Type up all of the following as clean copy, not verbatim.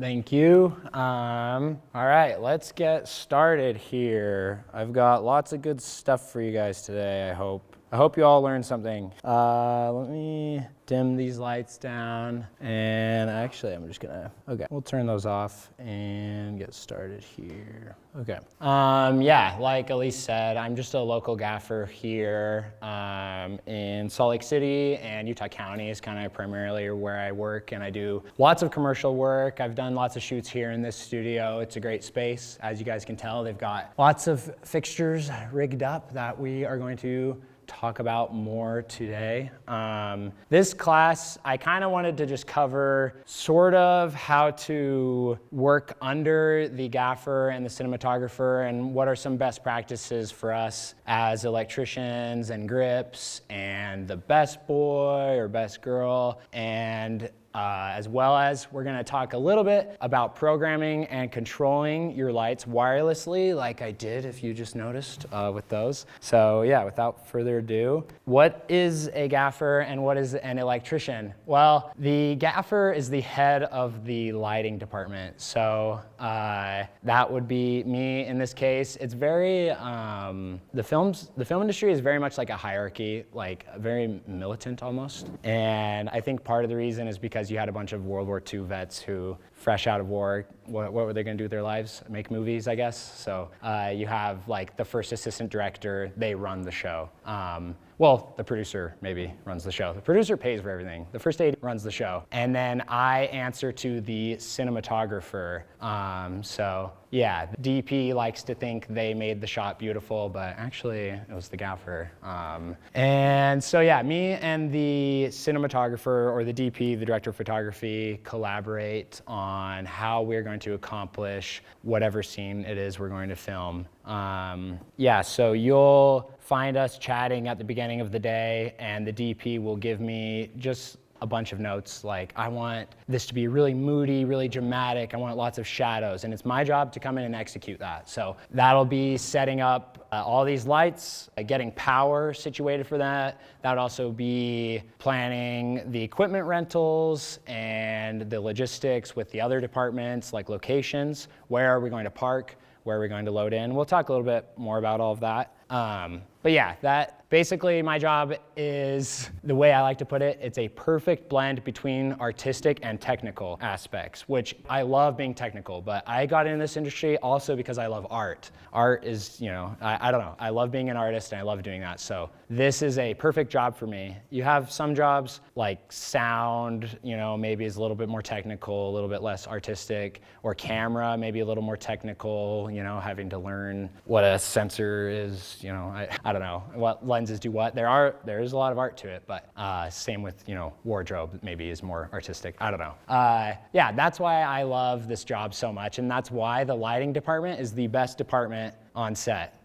Thank you. All right, let's get started here. I've got lots of good stuff for you guys today, I hope. I hope you all learned something. Let me dim these lights down, and actually I'm just gonna, okay, we'll turn those off and get started here. Okay, yeah, like Elise said, I'm just a local gaffer here in Salt Lake City, and Utah County is kind of primarily where I work, and I do lots of commercial work. I've done lots of shoots here in this studio. It's a great space. As you guys can tell, they've got lots of fixtures rigged up that we are going to talk about more today. This class, I kind of wanted to just cover sort of how to work under the gaffer and the cinematographer, and what are some best practices for us as electricians and grips, and the best boy or best girl, and as well as we're going to talk a little bit about programming and controlling your lights wirelessly, like I did, if you just noticed, with those. So yeah, without further ado, what is a gaffer and what is an electrician? Well, the gaffer is the head of the lighting department. So that would be me in this case. It's very, the film industry is very much like a hierarchy, like very militant almost. And I think part of the reason is because you had a bunch of World War II vets who, fresh out of war, what were they going to do with their lives? Make movies, I guess. So you have like the first assistant director, they run the show. Well, the producer maybe runs the show. The producer pays for everything. The first aide runs the show. And then I answer to the cinematographer. So yeah, the DP likes to think they made the shot beautiful, but actually it was the gaffer. And so yeah, me and the cinematographer, or the DP, the director of photography, collaborate on how we're going to accomplish whatever scene it is we're going to film. Yeah, so you'll find us chatting at the beginning of the day, and the DP will give me just a bunch of notes like, I want this to be really moody, really dramatic, I want lots of shadows, and it's my job to come in and execute that. So that'll be setting up all these lights, getting power situated for that. That would also be planning the equipment rentals and the logistics with the other departments, like locations. Where are we going to park? Where are we going to load in? We'll talk a little bit more about all of that. But yeah, that basically my job is, the way I like to put it, it's a perfect blend between artistic and technical aspects, which I love being technical, but I got in this industry also because I love art. Art is, you know, I don't know, I love being an artist and I love doing that. So this is a perfect job for me. You have some jobs like sound, you know, maybe is a little bit more technical, a little bit less artistic, or camera, maybe a little more technical, you know, having to learn what a sensor is, you know, I don't know what lenses do what. There is a lot of art to it, but same with, you know, wardrobe maybe is more artistic. I don't know. Yeah, that's why I love this job so much, and that's why the lighting department is the best department on set.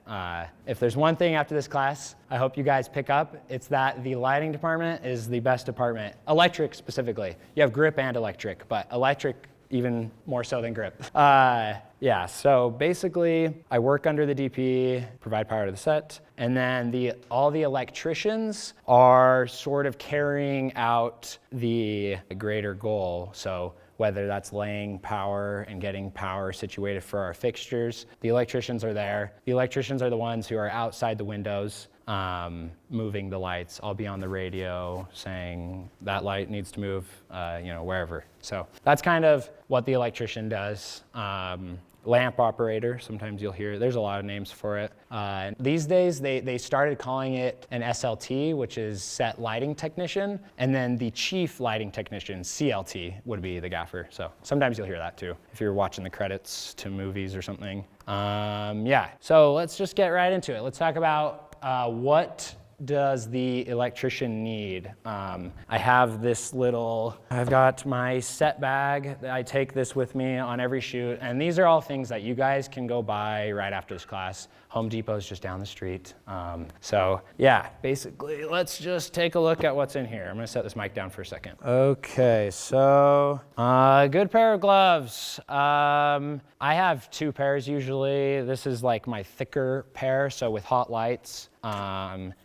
If there's one thing after this class I hope you guys pick up, it's that the lighting department is the best department. Electric specifically. You have grip and electric, but electric even more so than grip. Yeah, so basically I work under the DP, provide power to the set, and then all the electricians are sort of carrying out the greater goal. So whether that's laying power and getting power situated for our fixtures, the electricians are there. The electricians are the ones who are outside the windows, moving the lights. I'll be on the radio saying that light needs to move, you know, wherever. So that's kind of what the electrician does. Lamp operator, sometimes you'll hear, there's a lot of names for it. These days, they started calling it an SLT, which is set lighting technician, and then the chief lighting technician, CLT, would be the gaffer. So sometimes you'll hear that too, if you're watching the credits to movies or something. Yeah, so let's just get right into it. Let's talk about what does the electrician need? I have this I've got my set bag. I take this with me on every shoot, and these are all things that you guys can go buy right after this class. Home Depot's just down the street. So yeah, basically, let's just take a look at what's in here. I'm gonna set this mic down for a second. Okay, so a good pair of gloves. I have 2 pairs usually. This is like my thicker pair, so with hot lights,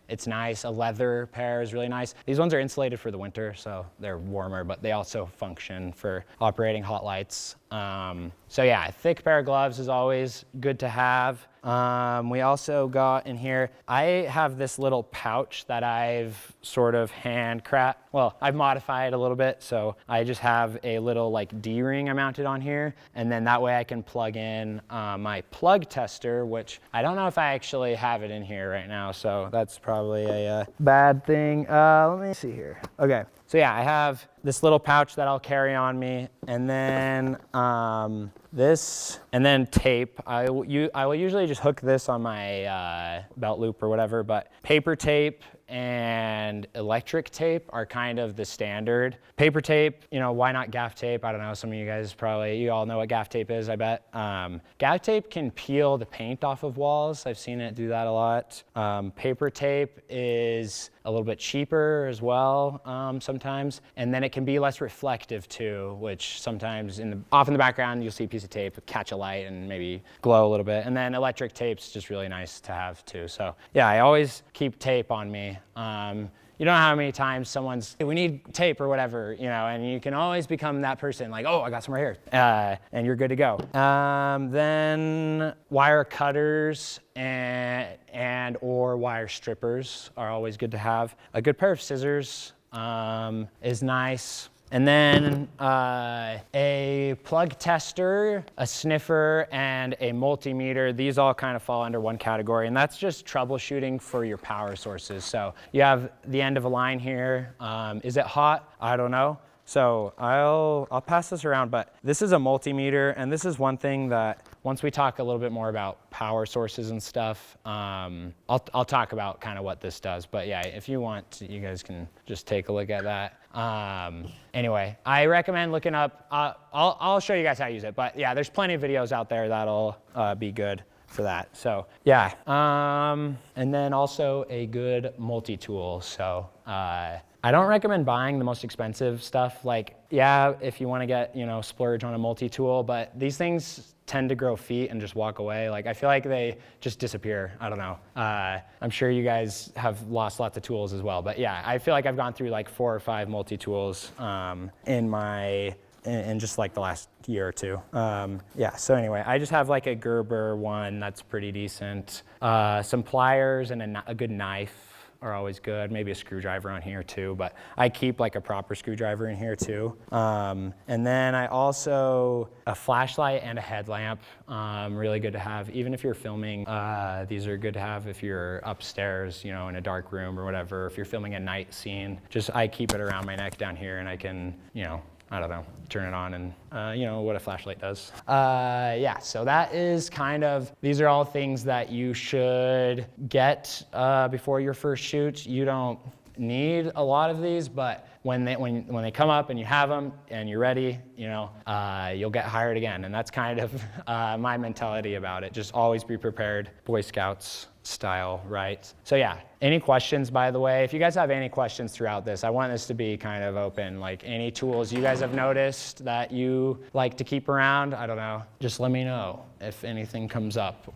It's nice. A leather pair is really nice. These ones are insulated for the winter, so they're warmer, but they also function for operating hot lights. So yeah, a thick pair of gloves is always good to have. We also got in here, I have this little pouch that I've sort of well, I've modified a little bit. So I just have a little like D-ring I mounted on here. And then that way I can plug in my plug tester, which I don't know if I actually have it in here right now. So that's probably a bad thing. Let me see here. Okay. So yeah, I have this little pouch that I'll carry on me, and then this, and then tape. I will usually just hook this on my belt loop or whatever, but paper tape and electric tape are kind of the standard. Paper tape, you know, why not gaff tape? I don't know, some of you guys you all know what gaff tape is, I bet. Gaff tape can peel the paint off of walls. I've seen it do that a lot. Paper tape is a little bit cheaper as well sometimes, and then it can be less reflective too, which sometimes off in the background you'll see a piece of tape catch a light and maybe glow a little bit, and then electric tape's just really nice to have too. So yeah, I always keep tape on me. You don't know how many times someone's, hey, we need tape or whatever, you know, and you can always become that person like, oh, I got some right here, and you're good to go. Then wire cutters and or wire strippers are always good to have. A good pair of scissors is nice. And then a plug tester, a sniffer, and a multimeter. These all kind of fall under one category, and that's just troubleshooting for your power sources. So you have the end of a line here. Is it hot? I don't know. So I'll pass this around, but this is a multimeter, and this is one thing that once we talk a little bit more about power sources and stuff, I'll talk about kind of what this does. But yeah, if you want, you guys can just take a look at that. Anyway, I recommend looking up, I'll show you guys how to use it, but yeah, there's plenty of videos out there that'll be good for that. So yeah, and then also a good multi-tool. So I don't recommend buying the most expensive stuff. Like, yeah, if you want to get, you know, splurge on a multi-tool, but these things tend to grow feet and just walk away. Like, I feel like they just disappear. I don't know. I'm sure you guys have lost lots of tools as well, but yeah, I feel like I've gone through like 4 or 5 multi-tools in just like the last year or two. Yeah, so anyway, I just have like a Gerber one that's pretty decent. Some pliers and a good knife are always good. Maybe a screwdriver on here too, but I keep like a proper screwdriver in here too. And then I also, a flashlight and a headlamp, really good to have. Even if you're filming, these are good to have if you're upstairs, you know, in a dark room or whatever. If you're filming a night scene, I keep it around my neck down here and I can, you know, I don't know, turn it on and you know what a flashlight does. Yeah, so that is kind of, these are all things that you should get before your first shoot. You don't need a lot of these, but when they come up and you have them and you're ready, you know, you'll get hired again. And that's kind of my mentality about it. Just always be prepared, Boy Scouts style, right? So yeah, any questions, by the way? If you guys have any questions throughout this, I want this to be kind of open. Like any tools you guys have noticed that you like to keep around, I don't know, just let me know if anything comes up.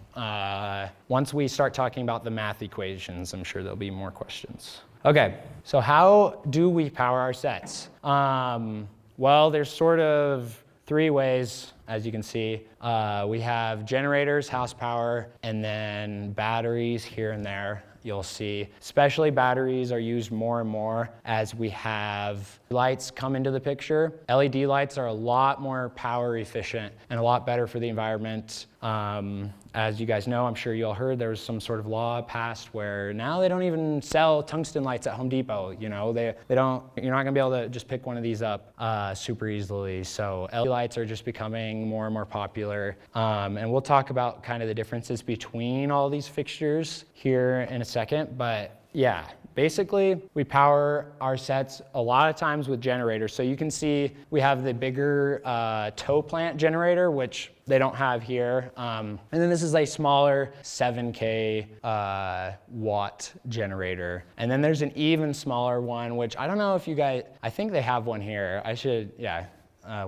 Once we start talking about the math equations, I'm sure there'll be more questions. Okay, so how do we power our sets? Well, there's sort of 3 ways, as you can see. We have generators, house power, and then batteries here and there. You'll see, especially batteries are used more and more as we have lights come into the picture. LED lights are a lot more power efficient and a lot better for the environment. As you guys know, I'm sure you all heard there was some sort of law passed where now they don't even sell tungsten lights at Home Depot. You know, they don't. You're not gonna be able to just pick one of these up super easily. So LED lights are just becoming more and more popular, and we'll talk about kind of the differences between all these fixtures here in a second. But yeah, basically we power our sets a lot of times with generators. So you can see we have the bigger tow plant generator, which they don't have here. And then this is a smaller 7K watt generator. And then there's an even smaller one, which I don't know if you guys, I think they have one here. I should, yeah.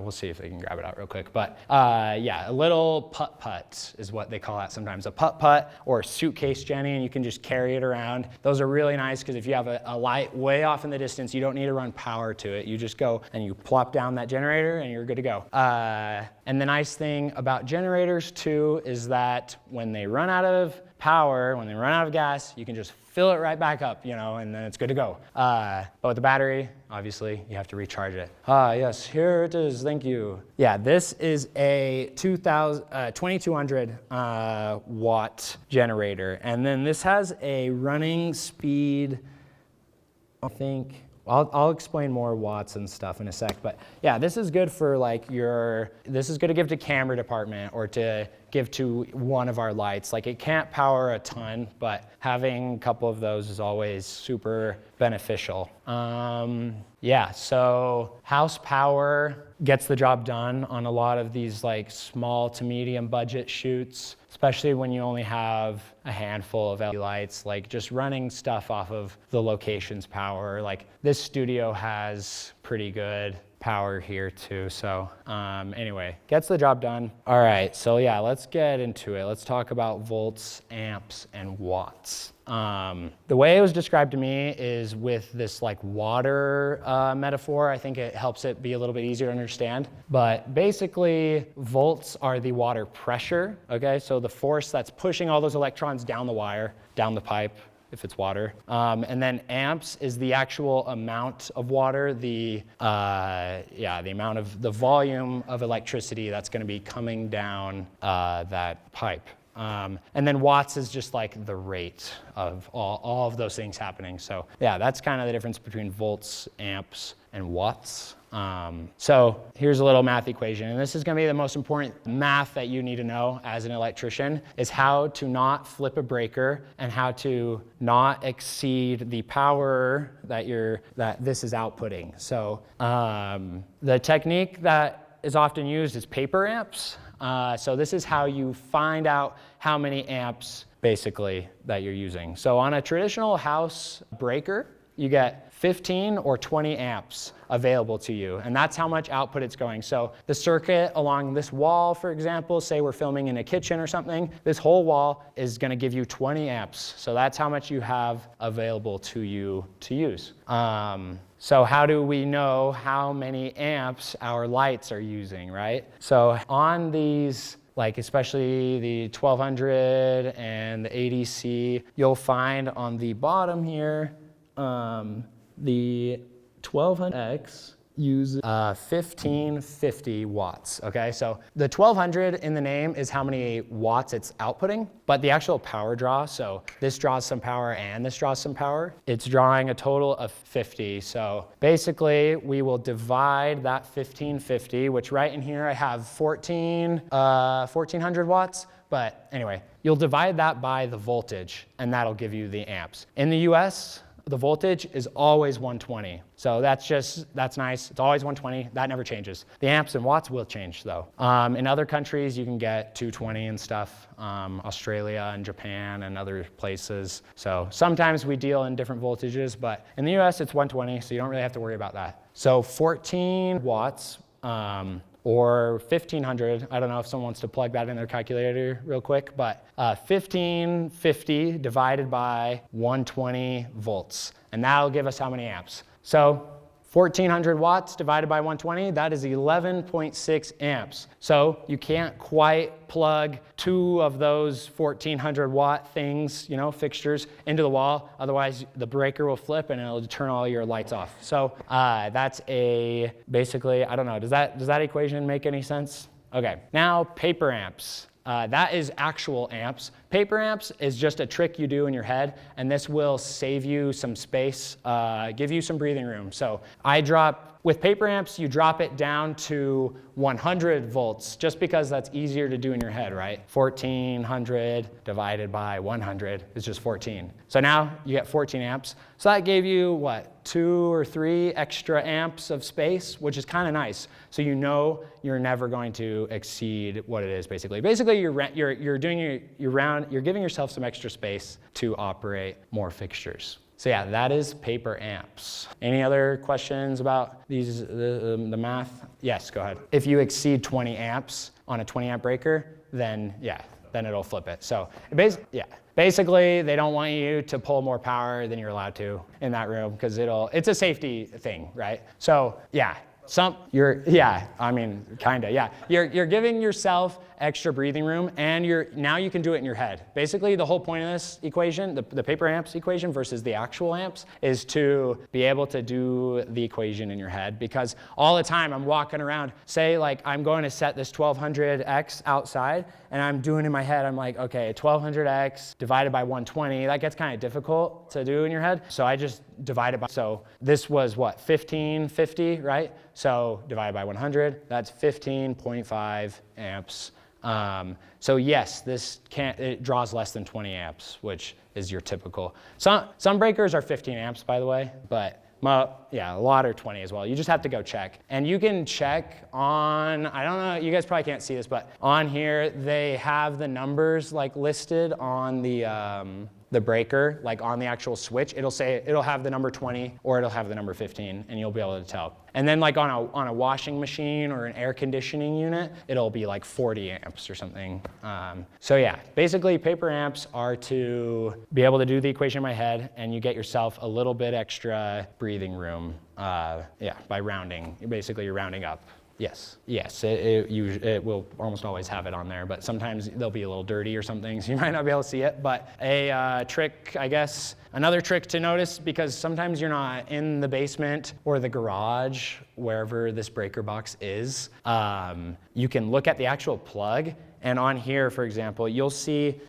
We'll see if they can grab it out real quick. But yeah, a little putt-putt is what they call that sometimes. A putt-putt or a suitcase Jenny, and you can just carry it around. Those are really nice because if you have a light way off in the distance, you don't need to run power to it. You just go and you plop down that generator and you're good to go. And the nice thing about generators too is that when they run out of power, when they run out of gas, you can just fill it right back up, you know, and then it's good to go. But with the battery, obviously, you have to recharge it. Yes, here it is, thank you. Yeah, this is a 2200 watt generator. And then this has a running speed, I think, I'll explain more watts and stuff in a sec, but yeah, this is good for like this is good to give to camera department or to give to one of our lights. Like it can't power a ton, but having a couple of those is always super beneficial. Yeah, so house power gets the job done on a lot of these like small to medium budget shoots, especially when you only have a handful of LED lights, like just running stuff off of the location's power. Like this studio has pretty good power here too. So anyway, gets the job done. All right, so yeah, let's get into it. Let's talk about volts, amps, and watts. The way it was described to me is with this like water metaphor. I think it helps it be a little bit easier to understand. But basically, volts are the water pressure, okay? So the force that's pushing all those electrons down the wire, down the pipe, if it's water. And then amps is the actual amount of water, the amount of the volume of electricity that's gonna be coming down that pipe. And then watts is just like the rate of all of those things happening. So yeah, that's kind of the difference between volts, amps, and watts. So here's a little math equation, and this is gonna be the most important math that you need to know as an electrician, is how to not flip a breaker and how to not exceed the power that this is outputting. So the technique that is often used is paper amps. So this is how you find out how many amps basically that you're using. So on a traditional house breaker, you get 15 or 20 amps available to you, and that's how much output it's going. So the circuit along this wall, for example, say we're filming in a kitchen or something, this whole wall is gonna give you 20 amps. So that's how much you have available to you to use. So how do we know how many amps our lights are using, right? So on these, like especially the 1200 and the ADC, you'll find on the bottom here, the 1200X uses 1550 watts, okay? So the 1200 in the name is how many watts it's outputting, but the actual power draw, so this draws some power and this draws some power, it's drawing a total of 50. So basically we will divide that 1550, which right in here I have 1400 watts, but anyway, you'll divide that by the voltage and that'll give you the amps. In the US, the voltage is always 120. So that's nice. It's always 120. That never changes. The amps and watts will change though. In other countries, you can get 220 and stuff. Australia and Japan and other places. So sometimes we deal in different voltages, but in the US, it's 120, so you don't really have to worry about that. So 14 watts, or 1500, I don't know if someone wants to plug that in their calculator real quick, but 1550 divided by 120 volts, and that'll give us how many amps? So 1400 watts divided by 120, that is 11.6 amps. So you can't quite plug two of those 1400 watt things, fixtures into the wall. Otherwise the breaker will flip and it'll turn all your lights off. So that's basically, I don't know, does that equation make any sense? Okay, now paper amps. That is actual amps. Paper amps is just a trick you do in your head, and this will save you some space, give you some breathing room. So with paper amps, you drop it down to 100 volts, just because that's easier to do in your head, right? 1400 divided by 100 is just 14. So now you get 14 amps. So that gave you, what, 2 or 3 extra amps of space, which is kind of nice. So you know you're never going to exceed what it is, basically. Basically, you're giving yourself some extra space to operate more fixtures. So yeah, that is paper amps. Any other questions about these, the math? Yes, go ahead. If you exceed 20 amps on a 20 amp breaker, then yeah, then it'll flip it. So basically they don't want you to pull more power than you're allowed to in that room because it's a safety thing, right? So yeah. I mean, kinda, yeah. You're giving yourself extra breathing room, and now you can do it in your head. Basically, the whole point of this equation, the paper amps equation versus the actual amps, is to be able to do the equation in your head, because all the time I'm walking around, say like I'm going to set this 1200X outside, and I'm doing in my head, I'm like, okay, 1200X divided by 120, that gets kind of difficult to do in your head. So I just divide it by, so this was what, 1550, right? So divided by 100, that's 15.5 amps. So yes, it draws less than 20 amps, which is your typical. Some breakers are 15 amps, by the way, but yeah, a lot are 20 as well. You just have to go check. And you can check on, I don't know, you guys probably can't see this, but on here, they have the numbers like listed on the breaker, like on the actual switch. It'll have the number 20 or it'll have the number 15, and you'll be able to tell. And then like on a washing machine or an air conditioning unit, it'll be like 40 amps or something. So yeah, basically paper amps are to be able to do the equation in my head, and you get yourself a little bit extra breathing room, by rounding. Basically you're rounding up. Yes, it will almost always have it on there, but sometimes they'll be a little dirty or something, so you might not be able to see it. But a trick, I guess, another trick to notice, because sometimes you're not in the basement or the garage, wherever this breaker box is, you can look at the actual plug, and on here, for example, you'll see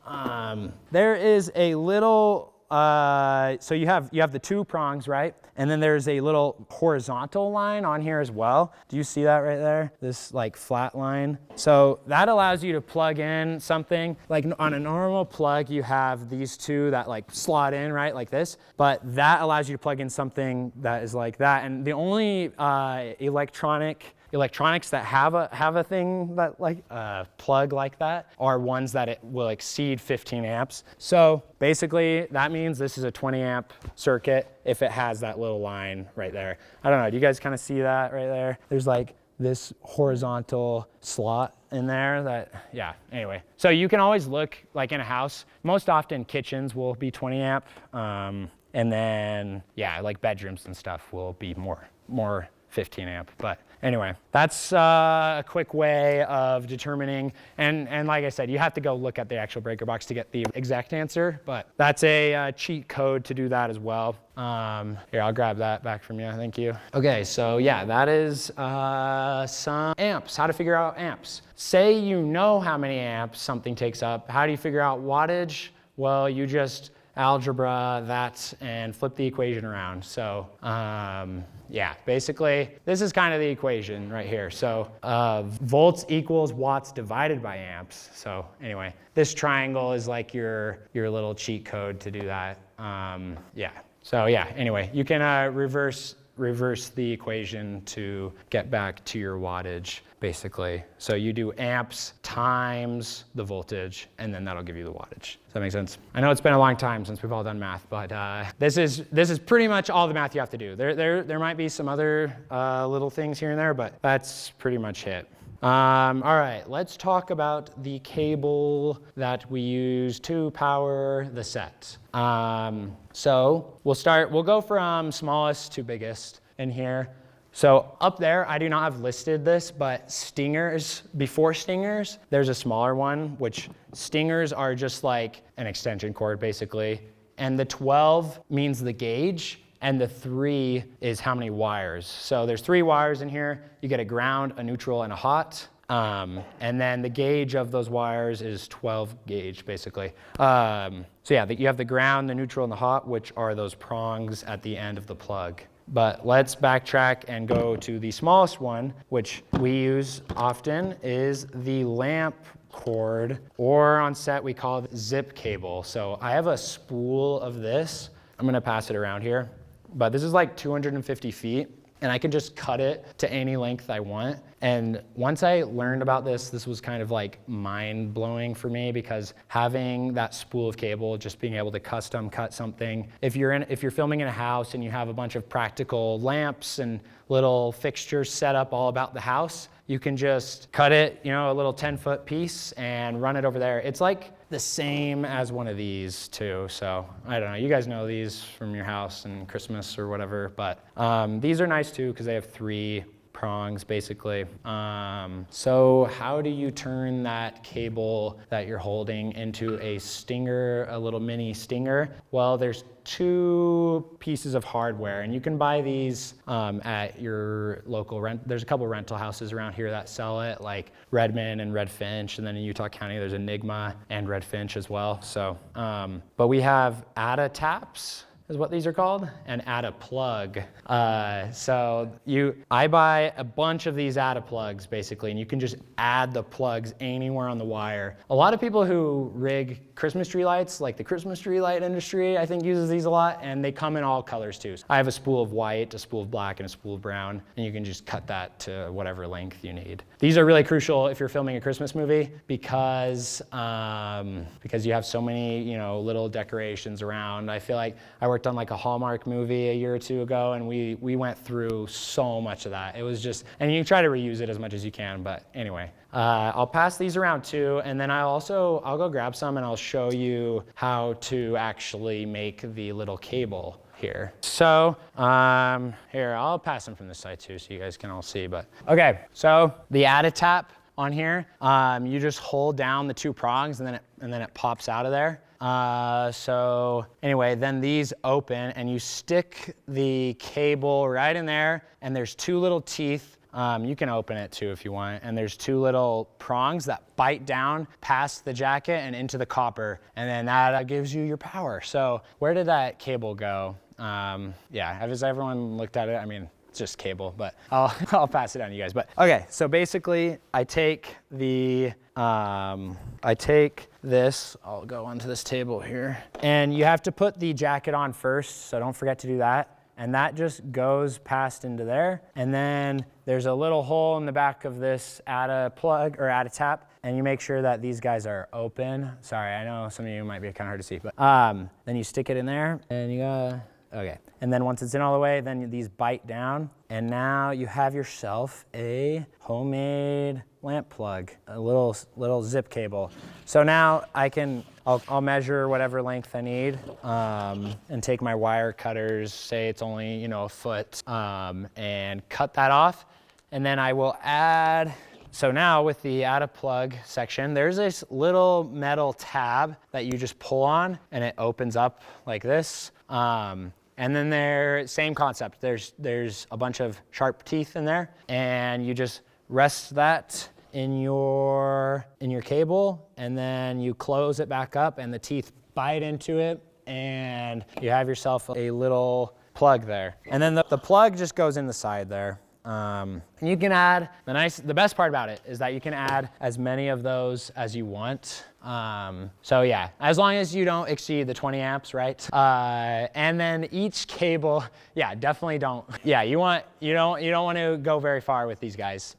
there is a little, so you have the two prongs, right? And then there's a little horizontal line on here as well. Do you see that right there? This like flat line. So that allows you to plug in something. Like on a normal plug, you have these two that like slot in, right? Like this. But that allows you to plug in something that is like that. And the only electronics that have a thing that like plug like that are ones that it will exceed 15 amps. So basically that means this is a 20 amp circuit if it has that little line right there. I don't know, do you guys kind of see that right there? There's like this horizontal slot in there that, yeah, anyway. So you can always look like in a house, most often kitchens will be 20 amp. And then, yeah, like bedrooms and stuff will be more 15 amp. But anyway, that's a quick way of determining, and like I said, you have to go look at the actual breaker box to get the exact answer, but that's a cheat code to do that as well. Here, I'll grab that back from you, thank you. Okay, so yeah, that is some amps, how to figure out amps. Say you know how many amps something takes up, how do you figure out wattage? Well, you just algebra that and flip the equation around. So yeah, basically this is kind of the equation right here. So volts equals watts divided by amps. So anyway, this triangle is like your little cheat code to do that. Yeah, so yeah, anyway, you can reverse the equation to get back to your wattage, basically. So you do amps times the voltage, and then that'll give you the wattage. Does that make sense? I know it's been a long time since we've all done math, but this is pretty much all the math you have to do. There might be some other little things here and there, but that's pretty much it. All right, let's talk about the cable that we use to power the set. So we'll go from smallest to biggest in here. So up there, I do not have listed this, but stingers, before stingers, there's a smaller one, which stingers are just like an extension cord basically. And the 12 means the gauge, and the 3 is how many wires. So there's 3 wires in here. You get a ground, a neutral, and a hot. And then the gauge of those wires is 12 gauge, basically. So yeah, you have the ground, the neutral, and the hot, which are those prongs at the end of the plug. But let's backtrack and go to the smallest one, which we use often, is the lamp cord, or on set we call it zip cable. So I have a spool of this. I'm gonna pass it around here. But this is like 250 feet, and I can just cut it to any length I want. And once I learned about this was kind of like mind blowing for me, because having that spool of cable, just being able to custom cut something. If you're filming in a house and you have a bunch of practical lamps and little fixtures set up all about the house, you can just cut it, you know, a little 10-foot piece and run it over there. It's like the same as one of these too. So I don't know, you guys know these from your house and Christmas or whatever, but these are nice too because they have 3 prongs basically. So how do you turn that cable that you're holding into a stinger, a little mini stinger? Well, there's 2 pieces of hardware, and you can buy these at your local there's a couple rental houses around here that sell it, like Redmond and Red Finch, and then in Utah County there's Enigma and Red Finch as well. So, but we have ATA taps, is what these are called, and ATA plug. I buy a bunch of these ATA plugs basically, and you can just add the plugs anywhere on the wire. A lot of people who rig Christmas tree lights, like the Christmas tree light industry, I think uses these a lot, and they come in all colors too. I have a spool of white, a spool of black, and a spool of brown, and you can just cut that to whatever length you need. These are really crucial if you're filming a Christmas movie because you have so many, you know, little decorations around. I feel like I worked on like a Hallmark movie a year or 2 ago, and we went through so much of that. It was just, and you try to reuse it as much as you can, but anyway. I'll pass these around too, and then I'll go grab some and I'll show you how to actually make the little cable here. So here, I'll pass them from this side too so you guys can all see, but okay, so the ATA tap on here, you just hold down the 2 prongs and then it pops out of there. So anyway, then these open and you stick the cable right in there, and there's 2 little teeth. You can open it too if you want, and there's 2 little prongs that bite down past the jacket and into the copper, and then that gives you your power. So where did that cable go? Yeah, has everyone looked at it? I mean, it's just cable, but I'll pass it on to you guys. But okay, so basically I take this, I'll go onto this table here, and you have to put the jacket on first, so don't forget to do that. And that just goes past into there. And then there's a little hole in the back of this ATA plug or ATA tap, and you make sure that these guys are open. Sorry, I know some of you might be kind of hard to see, but then you stick it in there and you gotta, okay. And then once it's in all the way, then these bite down, and now you have yourself a homemade lamp plug, a little zip cable. So now I'll measure whatever length I need and take my wire cutters, say it's only, you know, a foot, and cut that off. And then I will add, so now with the ATA plug section, there's this little metal tab that you just pull on and it opens up like this. And then same concept. There's a bunch of sharp teeth in there, and you just rest that in your cable, and then you close it back up, and the teeth bite into it, and you have yourself a little plug there. And then the plug just goes in the side there. And you can add, the best part about it is that you can add as many of those as you want. So yeah, as long as you don't exceed the 20 amps, right? And then each cable, yeah, definitely don't. Yeah, you don't want to go very far with these guys.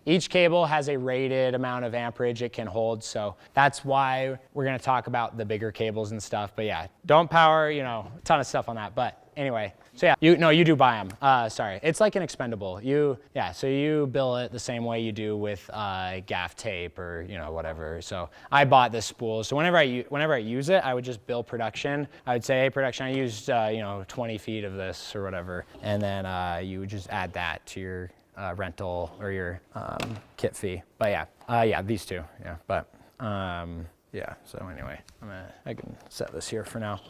Each cable has a rated amount of amperage it can hold, so that's why we're gonna talk about the bigger cables and stuff. But yeah, don't power, you know, a ton of stuff on that. But anyway, so yeah, you do buy them. Sorry, it's like an expendable. So you bill it the same way you do with gaff tape or, you know, whatever. So I bought this spool. So whenever I use it, I would just bill production. I would say, hey, production, I used 20 feet of this or whatever, and then you would just add that to your rental or your kit fee. But yeah, these 2. Yeah, but yeah. So anyway, I can set this here for now.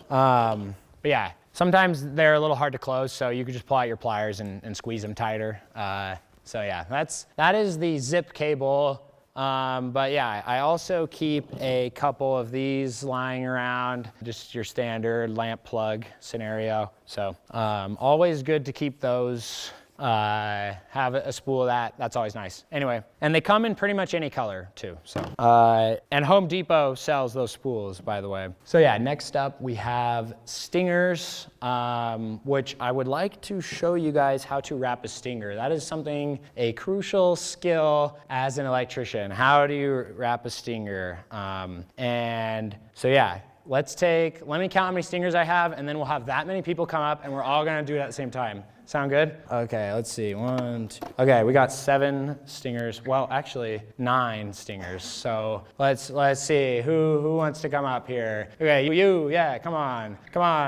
But yeah, sometimes they're a little hard to close, so you could just pull out your pliers and squeeze them tighter. So yeah, that is the zip cable. But yeah, I also keep a couple of these lying around, just your standard lamp plug scenario. So always good to keep those have a spool of that. That's always nice. Anyway, and they come in pretty much any color too. So, and Home Depot sells those spools, by the way. So yeah, next up we have stingers, which I would like to show you guys how to wrap a stinger. That is something, a crucial skill as an electrician. How do you wrap a stinger? And so yeah, let me count how many stingers I have, and then we'll have that many people come up, and we're all gonna do it at the same time. Sound good? Okay, let's see, 1, 2. Okay, we got 7 stingers. Well, actually 9 stingers. So let's see, who wants to come up here? Okay, you, yeah, come on,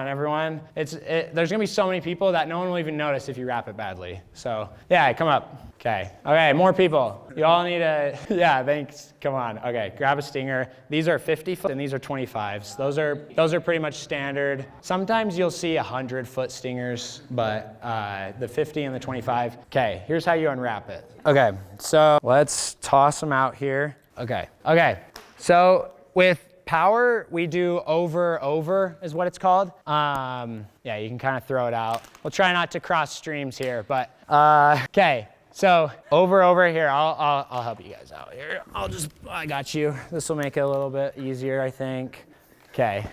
everyone. There's gonna be so many people that no one will even notice if you wrap it badly. So yeah, come up. Okay, more people. You all need yeah, thanks, come on. Okay, grab a stinger. These are 50-foot and these are 25s. Those are pretty much standard. Sometimes you'll see 100-foot stingers, but the 50 and the 25. Okay, here's how you unwrap it. Okay, so let's toss them out here. Okay, so with power, we do over is what it's called. Yeah, you can kind of throw it out. We'll try not to cross streams here, but okay. So over here, I'll help you guys out here. I got you. This will make it a little bit easier, I think. Okay.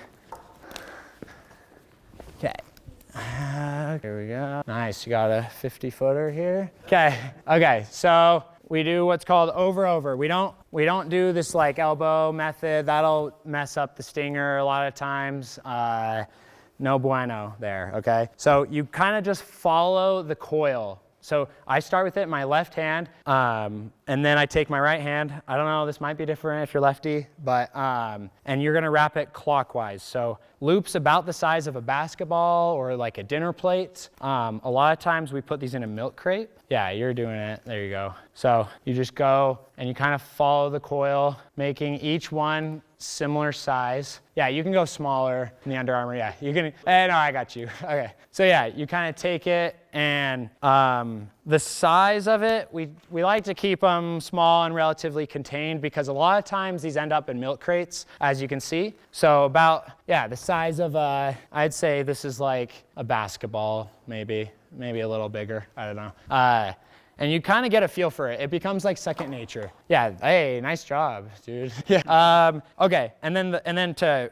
Here we go. Nice, you got a 50-footer here. Okay, so we do what's called over. We don't do this like elbow method. That'll mess up the stinger a lot of times. No bueno there, okay? So you kind of just follow the coil. So I start with it in my left hand, and then I take my right hand. I don't know, this might be different if you're lefty, but, and you're gonna wrap it clockwise. So loops about the size of a basketball or like a dinner plate. A lot of times we put these in a milk crate. Yeah, you're doing it, there you go. So you just go and you kind of follow the coil, making each one similar size. Yeah, you can go smaller in the Under Armour, yeah. You can, no, I got you, okay. So yeah, you kind of take it and the size of it, we like to keep them small and relatively contained because a lot of times these end up in milk crates, as you can see. So about, yeah, the size of I'd say this is like a basketball, maybe a little bigger, I don't know. And you kind of get a feel for it. It becomes like second nature. Yeah, hey, nice job, dude. Yeah. Okay, and then to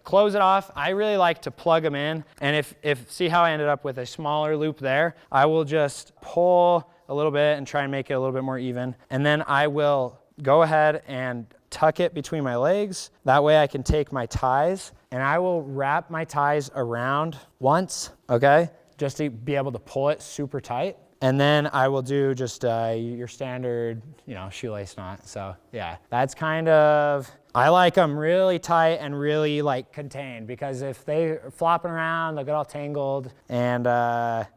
close it off, I really like to plug them in. And if see how I ended up with a smaller loop there, I will just pull a little bit and try and make it a little bit more even. And then I will go ahead and tuck it between my legs. That way I can take my ties and I will wrap my ties around once, okay? Just to be able to pull it super tight. And then I will do just your standard, shoelace knot. So yeah, that's kind of, I like them really tight and really like contained because if they're flopping around, they'll get all tangled. And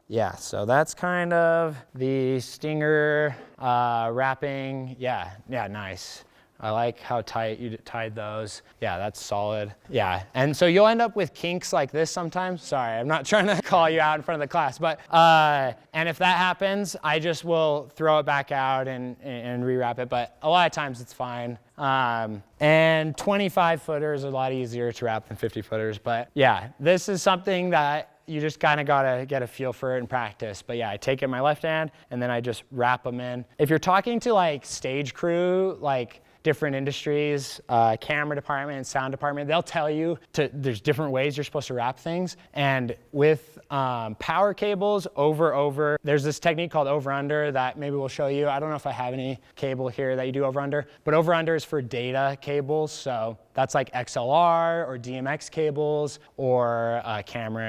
yeah, so that's kind of the stinger wrapping. Yeah, nice. I like how tight you tied those. Yeah, that's solid. Yeah, and so you'll end up with kinks like this sometimes. Sorry, I'm not trying to call you out in front of the class, but, and if that happens, I just will throw it back out and rewrap it, but a lot of times it's fine. And 25-footers are a lot easier to wrap than 50-footers, but yeah, this is something that you just kind of gotta get a feel for it and practice. But yeah, I take it in my left hand and then I just wrap them in. If you're talking to like stage crew, like different industries, camera department and sound department, they'll tell you there's different ways you're supposed to wrap things. And with power cables, over, there's this technique called over-under that maybe we'll show you. I don't know if I have any cable here that you do over-under, but over-under is for data cables. So that's like XLR or DMX cables or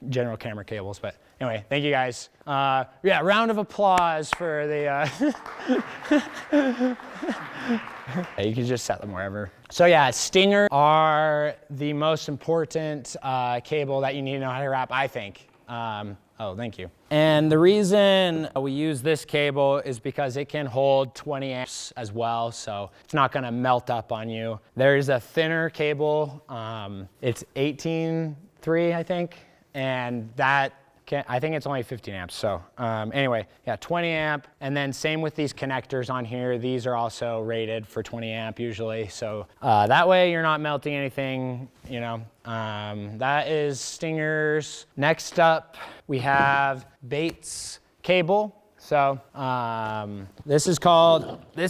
general camera cables. But anyway, thank you guys. Yeah, round of applause for the, you can just set them wherever. So yeah, stingers are the most important cable that you need to know how to wrap, I think. Oh, thank you. And the reason we use this cable is because it can hold 20 amps as well, so it's not gonna melt up on you. There's a thinner cable, it's 18.3, I think, and that I think it's only 15 amps, so anyway, yeah, 20 amp, and then same with these connectors on here. These are also rated for 20 amp usually, so that way you're not melting anything, that is stingers. Next up, we have Bates cable. So this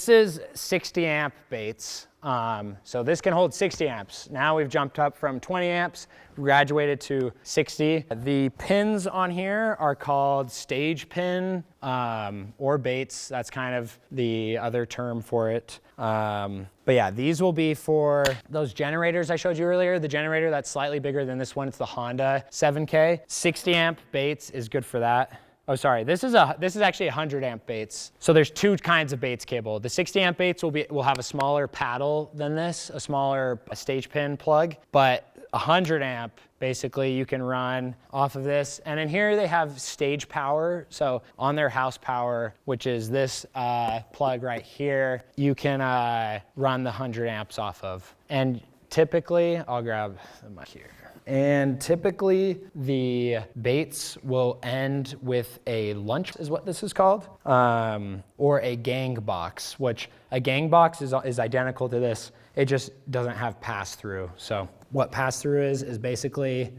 is 60 amp baits. So this can hold 60 amps. Now we've jumped up from 20 amps, graduated to 60. The pins on here are called stage pin or baits. That's kind of the other term for it. But yeah, these will be for those generators I showed you earlier. The generator that's slightly bigger than this one, it's the Honda 7K. 60 amp baits is good for that. Oh, sorry, this is actually 100 amp baits. So there's two kinds of baits cable. The 60 amp baits will have a smaller paddle than this, a smaller stage pin plug, but 100 amp, basically you can run off of this. And in here they have stage power. So on their house power, which is this plug right here, you can run the 100 amps off of. And typically, I'll grab the mic here. And typically the baits will end with a lunch, is what this is called, or a gang box, which a gang box is identical to this. It just doesn't have pass through. So what pass through is basically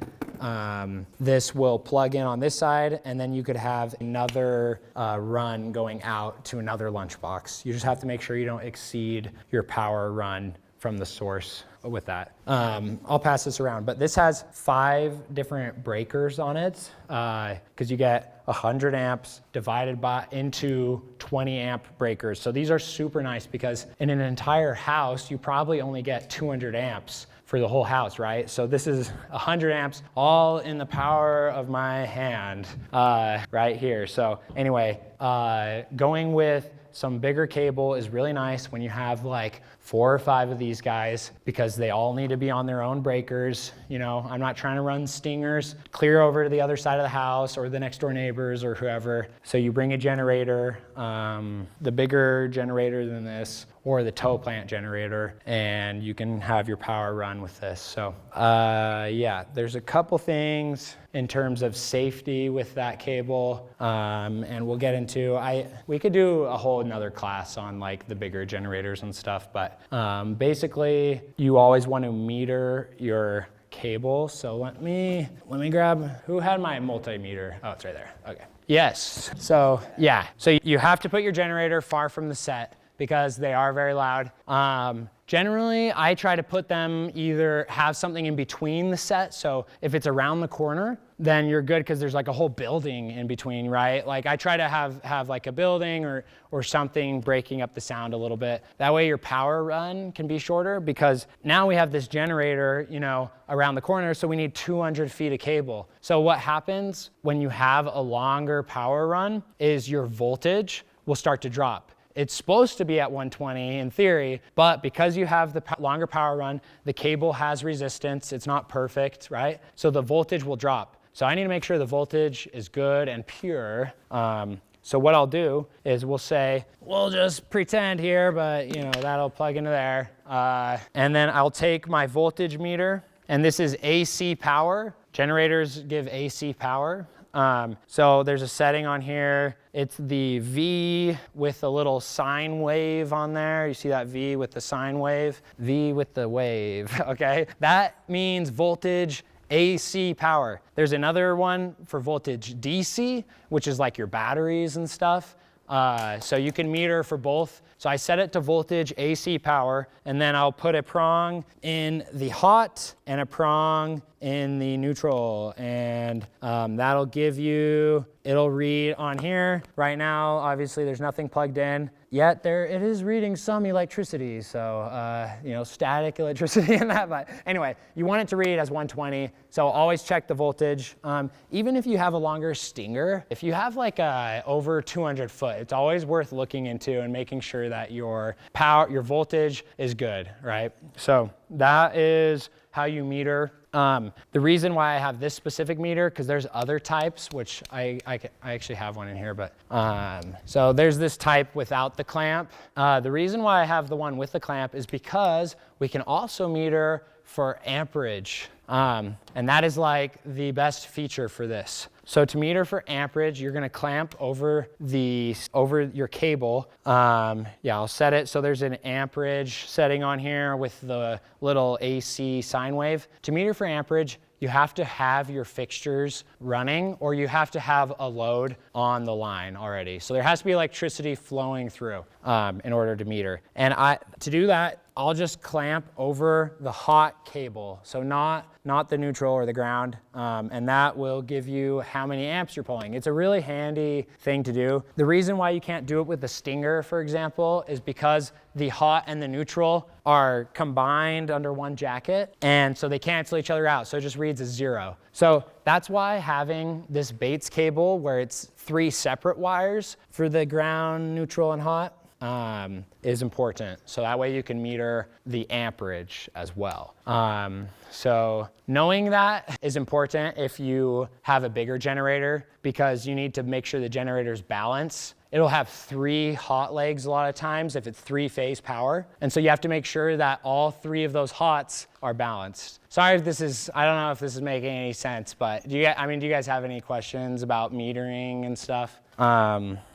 this will plug in on this side, and then you could have another run going out to another lunchbox. You just have to make sure you don't exceed your power run from the source with that. I'll pass this around, but this has 5 different breakers on it because you get 100 amps divided into 20 amp breakers. So these are super nice because in an entire house, you probably only get 200 amps for the whole house, right? So this is 100 amps all in the power of my hand right here. So anyway, going with some bigger cable is really nice when you have like 4 or 5 of these guys because they all need to be on their own breakers. You know, I'm not trying to run stingers clear over to the other side of the house or the next door neighbors or whoever. So you bring a generator, the bigger generator than this, or the tow plant generator, and you can have your power run with this. So yeah, there's a couple things in terms of safety with that cable, and we'll get into, we could do a whole another class on like the bigger generators and stuff, but basically you always want to meter your cable. So let me grab, who had my multimeter? Oh, it's right there, okay. Yes, so yeah, so you have to put your generator far from the set because they are very loud. Generally, I try to put them either have something in between the set. So if it's around the corner, then you're good because there's like a whole building in between, right? Like I try to have like a building or something breaking up the sound a little bit. That way your power run can be shorter because now we have this generator, you know, around the corner, so we need 200 feet of cable. So what happens when you have a longer power run is your voltage will start to drop. It's supposed to be at 120 in theory, but because you have the longer power run, the cable has resistance. It's not perfect, right? So the voltage will drop. So I need to make sure the voltage is good and pure. So what I'll do is we'll just pretend here, but you know, that'll plug into there. And then I'll take my voltage meter, and this is AC power. Generators give AC power. So there's a setting on here. It's the V with a little sine wave on there. You see that V with the sine wave? V with the wave, okay? That means voltage AC power. There's another one for voltage DC, which is like your batteries and stuff. So you can meter for both. So I set it to voltage AC power, and then I'll put a prong in the hot and a prong in the neutral, and that'll give you, it'll read on here. Right now, obviously there's nothing plugged in, yet it is reading some electricity, so you know, static electricity in that, but anyway, you want it to read as 120, so always check the voltage. Even if you have a longer stinger, if you have like over 200 foot, it's always worth looking into and making sure that your voltage is good, right? So that is how you meter. The reason why I have this specific meter, because there's other types, which I actually have one in here, but so there's this type without the clamp. The reason why I have the one with the clamp is because we can also meter for amperage, and that is like the best feature for this. So to meter for amperage, you're gonna clamp over your cable. Yeah, I'll set it so there's an amperage setting on here with the little AC sine wave. To meter for amperage, you have to have your fixtures running, or you have to have a load on the line already. So there has to be electricity flowing through in order to meter. And to do that, I'll just clamp over the hot cable, so not the neutral or the ground, and that will give you how many amps you're pulling. It's a really handy thing to do. The reason why you can't do it with the stinger, for example, is because the hot and the neutral are combined under one jacket, and so they cancel each other out, so it just reads as 0. So that's why having this Bates cable where it's 3 separate wires for the ground, neutral, and hot is important. So that way you can meter the amperage as well. So knowing that is important if you have a bigger generator, because you need to make sure the generator's balanced. It'll have 3 hot legs a lot of times if it's 3-phase power. And so you have to make sure that all 3 of those hots are balanced. Sorry if I don't know if this is making any sense, but do you guys have any questions about metering and stuff?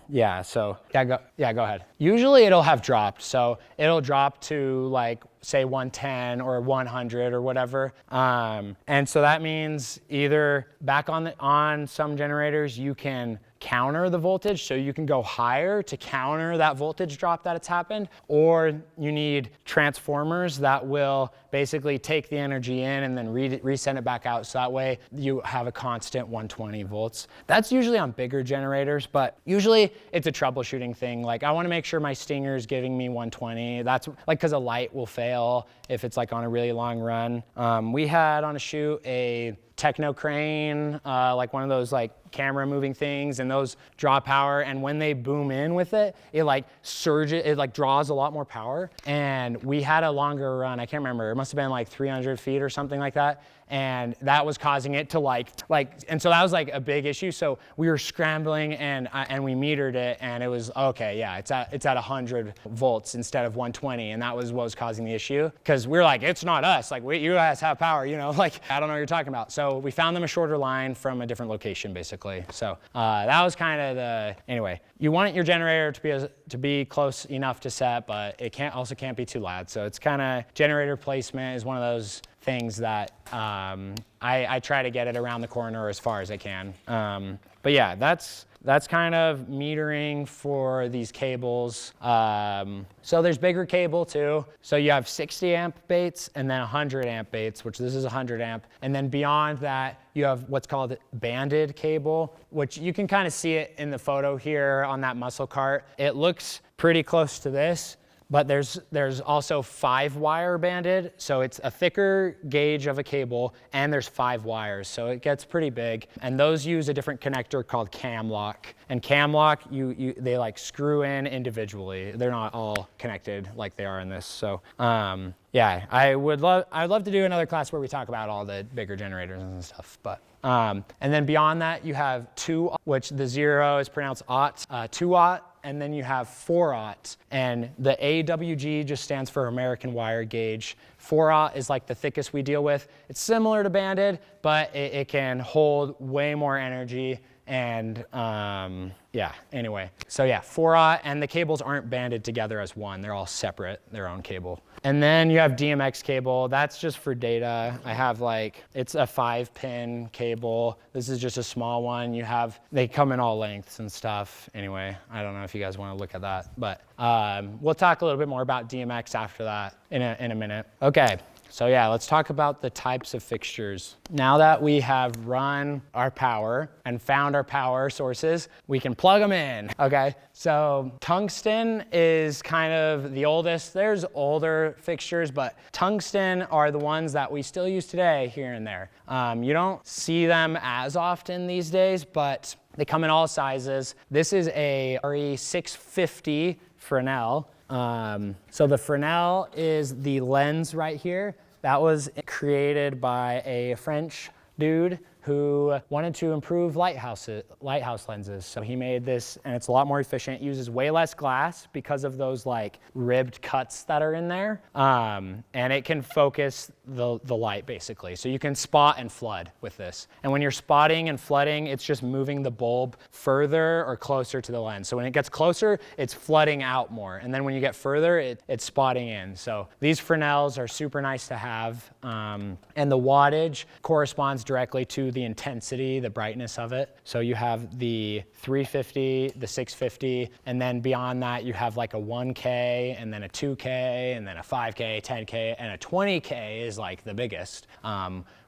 Yeah, go ahead. Usually it'll have dropped, so it'll drop to say 110 or 100 or whatever. And so that means either back on some generators you can counter the voltage, so you can go higher to counter that voltage drop that it's happened, or you need transformers that will basically take the energy in and then resend it back out, so that way you have a constant 120 volts. That's usually on bigger generators, but usually it's a troubleshooting thing. I want to make sure my stinger is giving me 120. That's because a light will fail if it's on a really long run. We had on a shoot a techno crane, one of those camera moving things, and those draw power, and when they boom in with it, it surges, it draws a lot more power. And we had a longer run, I can't remember, it must have been 300 feet or something like that, and that was causing it to and so that was a big issue. So we were scrambling and we metered it, and it was okay, yeah, it's at 100 volts instead of 120, and that was what was causing the issue, because we were it's not us, you guys have power, I don't know what you're talking about. So we found them a shorter line from a different location, basically. So that was kind of anyway, you want your generator to be close enough to set, but it also can't be too loud. So it's kind of, generator placement is one of those things that I try to get it around the corner as far as I can. But yeah, that's kind of metering for these cables. So there's bigger cable too. So you have 60 amp Bates and then 100 amp Bates, which this is 100 amp. And then beyond that, you have what's called banded cable, which you can kind of see it in the photo here on that muscle cart. It looks pretty close to this, but there's also 5-wire banded, so it's a thicker gauge of a cable, and there's 5 wires, so it gets pretty big. And those use a different connector called cam lock. And cam lock, they screw in individually. They're not all connected like they are in this. So yeah, I'd love to do another class where we talk about all the bigger generators and stuff. But and then beyond that, you have 2, which the 0 is pronounced aught, 2-aught. And then you have 4-aught, and the AWG just stands for American Wire Gauge. 4-aught is the thickest we deal with. It's similar to banded, but it can hold way more energy. And yeah, anyway. So yeah, 4-aught, and the cables aren't banded together as one. They're all separate, their own cable. And then you have DMX cable. That's just for data. I have it's a 5-pin cable. This is just a small one. They come in all lengths and stuff. Anyway, I don't know if you guys want to look at that, but we'll talk a little bit more about DMX after that in a minute. Okay. So yeah, let's talk about the types of fixtures. Now that we have run our power and found our power sources, we can plug them in, okay? So tungsten is kind of the oldest. There's older fixtures, but tungsten are the ones that we still use today here and there. You don't see them as often these days, but they come in all sizes. This is a RE650 Fresnel. So the Fresnel is the lens right here. That was created by a French dude who wanted to improve lighthouse lenses. So he made this, and it's a lot more efficient. It uses way less glass because of those like ribbed cuts that are in there. And it can focus the light basically. So you can spot and flood with this. And when you're spotting and flooding, it's just moving the bulb further or closer to the lens. So when it gets closer, it's flooding out more. And then when you get further, it's spotting in. So these Fresnels are super nice to have. And the wattage corresponds directly to the intensity, the brightness of it. So you have the 350, the 650, and then beyond that you have like a 1K and then a 2K and then a 5K, 10K, and a 20K is like the biggest,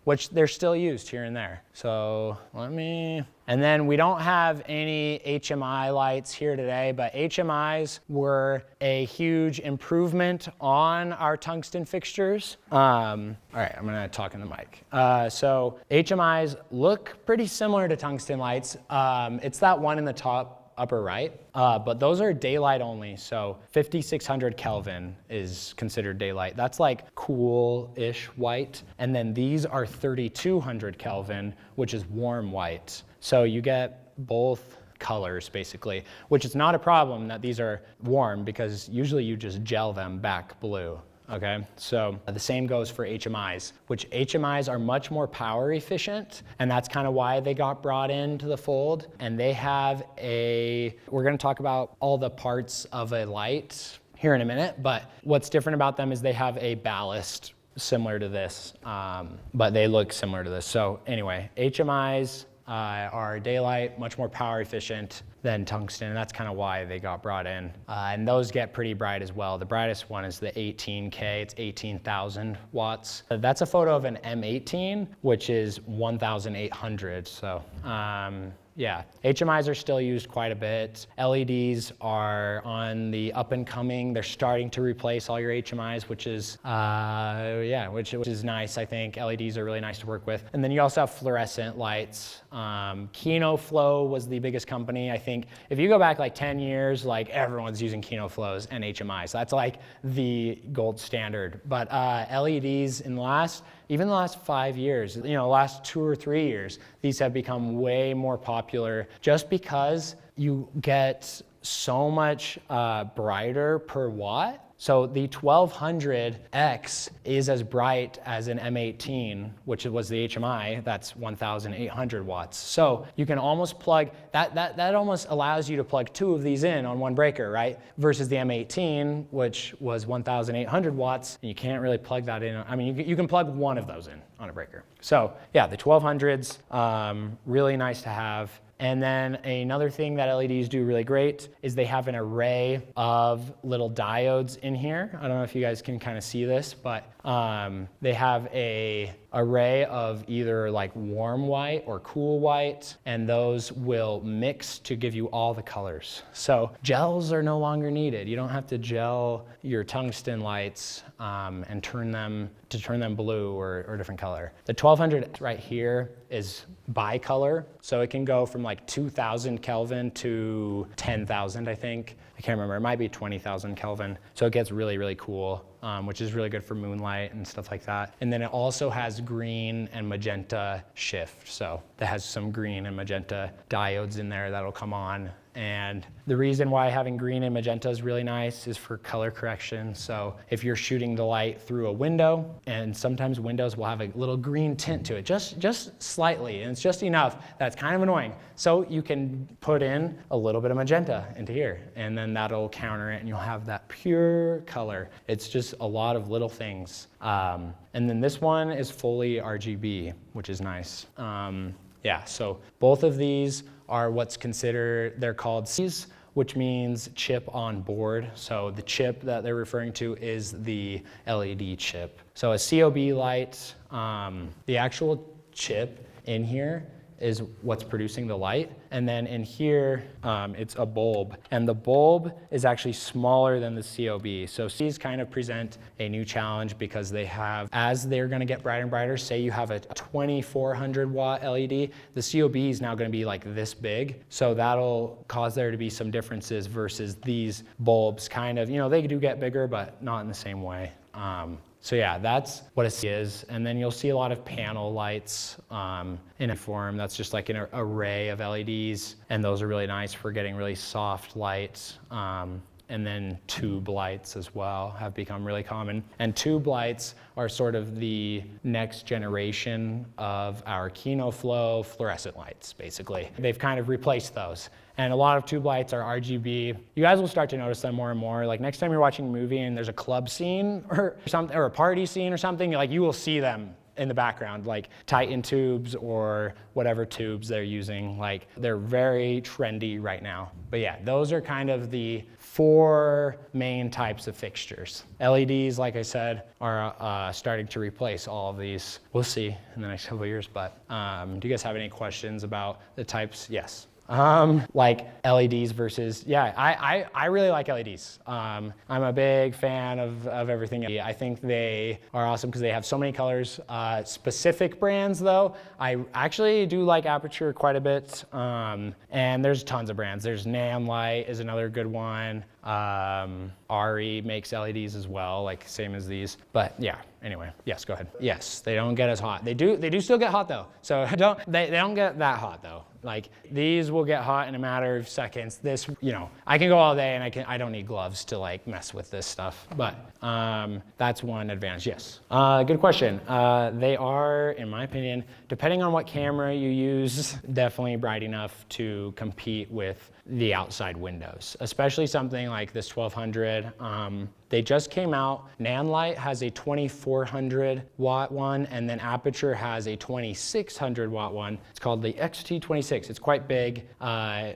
which they're still used here and there. So and then we don't have any HMI lights here today, but HMIs were a huge improvement on our tungsten fixtures. All right, I'm gonna talk in the mic. So HMIs look pretty similar to tungsten lights. It's that one in the top upper right, but those are daylight only. So 5600 Kelvin is considered daylight. That's like cool-ish white. And then these are 3200 Kelvin, which is warm white. So you get both colors basically, which is not a problem that these are warm because usually you just gel them back blue. Okay, so the same goes for HMIs, which HMIs are much more power efficient, and that's kind of why they got brought into the fold. And they have we're gonna talk about all the parts of a light here in a minute, but what's different about them is they have a ballast similar to this, but they look similar to this. So anyway, HMIs are daylight, much more power efficient than tungsten, and that's kind of why they got brought in. And those get pretty bright as well. The brightest one is the 18K, it's 18,000 watts. That's a photo of an M18, which is 1,800, so yeah, HMIs are still used quite a bit. LEDs are on the up and coming. They're starting to replace all your HMIs, which is, which is nice, I think. LEDs are really nice to work with. And then you also have fluorescent lights. Kino Flow was the biggest company. I think if you go back like 10 years, like everyone's using Kino Flows and HMIs. That's like the gold standard. But LEDs in even the last 5 years, last 2 or 3 years, these have become way more popular just because you get so much brighter per watt. So the 1200X is as bright as an M18, which was the HMI, that's 1,800 watts. So you can almost plug, that almost allows you to plug 2 of these in on one breaker, right? Versus the M18, which was 1,800 watts, and you can't really plug that in. I mean, you can plug 1 of those in on a breaker. So yeah, the 1200s, really nice to have. And then another thing that LEDs do really great is they have an array of little diodes in here. I don't know if you guys can kind of see this, but they have a array of either like warm white or cool white, and those will mix to give you all the colors. So gels are no longer needed. You don't have to gel your tungsten lights and turn them blue or different color. The 1200 right here is bicolor, so it can go from like 2,000 Kelvin to 10,000, I think. I can't remember, it might be 20,000 Kelvin. So it gets really, really cool, which is really good for moonlight and stuff like that. And then it also has green and magenta shift. So it has some green and magenta diodes in there that'll come on. And the reason why having green and magenta is really nice is for color correction. So if you're shooting the light through a window, and sometimes windows will have a little green tint to it, just slightly, and it's just enough that's kind of annoying. So you can put in a little bit of magenta into here, and then that'll counter it, and you'll have that pure color. It's just a lot of little things. And then this one is fully RGB, which is nice. Yeah, so both of these are what's considered, they're called Cs, which means chip on board. So the chip that they're referring to is the LED chip. So a COB light, the actual chip in here is what's producing the light. And then in here, it's a bulb. And the bulb is actually smaller than the COB. So Cs kind of present a new challenge because they have, as they're gonna get brighter and brighter, say you have a 2400 watt LED, the COB is now gonna be like this big. So that'll cause there to be some differences versus these bulbs kind of, they do get bigger, but not in the same way. So yeah, that's what it is. And then you'll see a lot of panel lights in a form. That's just like an array of LEDs. And those are really nice for getting really soft lights. And then tube lights as well have become really common. And tube lights are sort of the next generation of our Kino Flow fluorescent lights, basically. They've kind of replaced those. And a lot of tube lights are RGB. You guys will start to notice them more and more. Like next time you're watching a movie and there's a club scene or something, or a party scene or something, like you will see them in the background, like Titan tubes or whatever tubes they're using. Like they're very trendy right now. But yeah, those are kind of the 4 main types of fixtures. LEDs, like I said, are starting to replace all of these. We'll see in the next couple of years, but do you guys have any questions about the types? Yes. Like LEDs versus, yeah, I really like LEDs. I'm a big fan of everything. I think they are awesome because they have so many colors. Specific brands though, I actually do like Aperture quite a bit. And there's tons of brands. There's Nanlite is another good one. Ari makes LEDs as well, like same as these. But yeah, anyway, yes, go ahead. Yes, they don't get as hot. They do still get hot though. So they don't get that hot though. Like these will get hot in a matter of seconds. This, you know, I can go all day and I don't need gloves to like mess with this stuff. But that's one advantage, yes. Good question. They are, in my opinion, depending on what camera you use, definitely bright enough to compete with the outside windows, especially something like this 1200. They just came out. Nanlite has a 2400 watt one, and then Aperture has a 2600 watt one. It's called the XT26. It's quite big.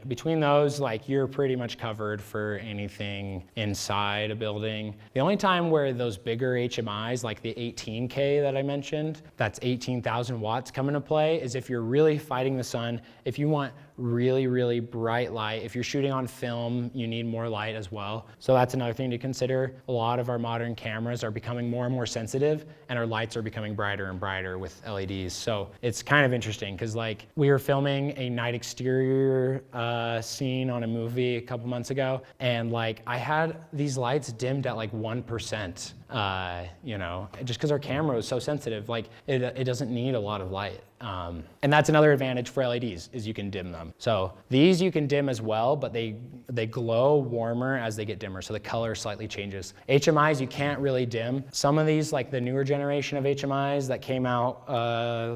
Between those, like you're pretty much covered for anything inside a building. The only time where those bigger HMIs, like the 18K that I mentioned, that's 18,000 watts come into play, is if you're really fighting the sun, if you want really, really bright light. If you're shooting on film, you need more light as well. So that's another thing to consider. A lot of our modern cameras are becoming more and more sensitive, and our lights are becoming brighter and brighter with LEDs. So it's kind of interesting because like we were filming a night exterior scene on a movie a couple months ago, and like I had these lights dimmed at like 1%. You know, just because our camera is so sensitive, like it doesn't need a lot of light. And that's another advantage for LEDs is you can dim them. So these you can dim as well, but they glow warmer as they get dimmer. So the color slightly changes. HMIs you can't really dim. Some of these, like the newer generation of HMIs that came out,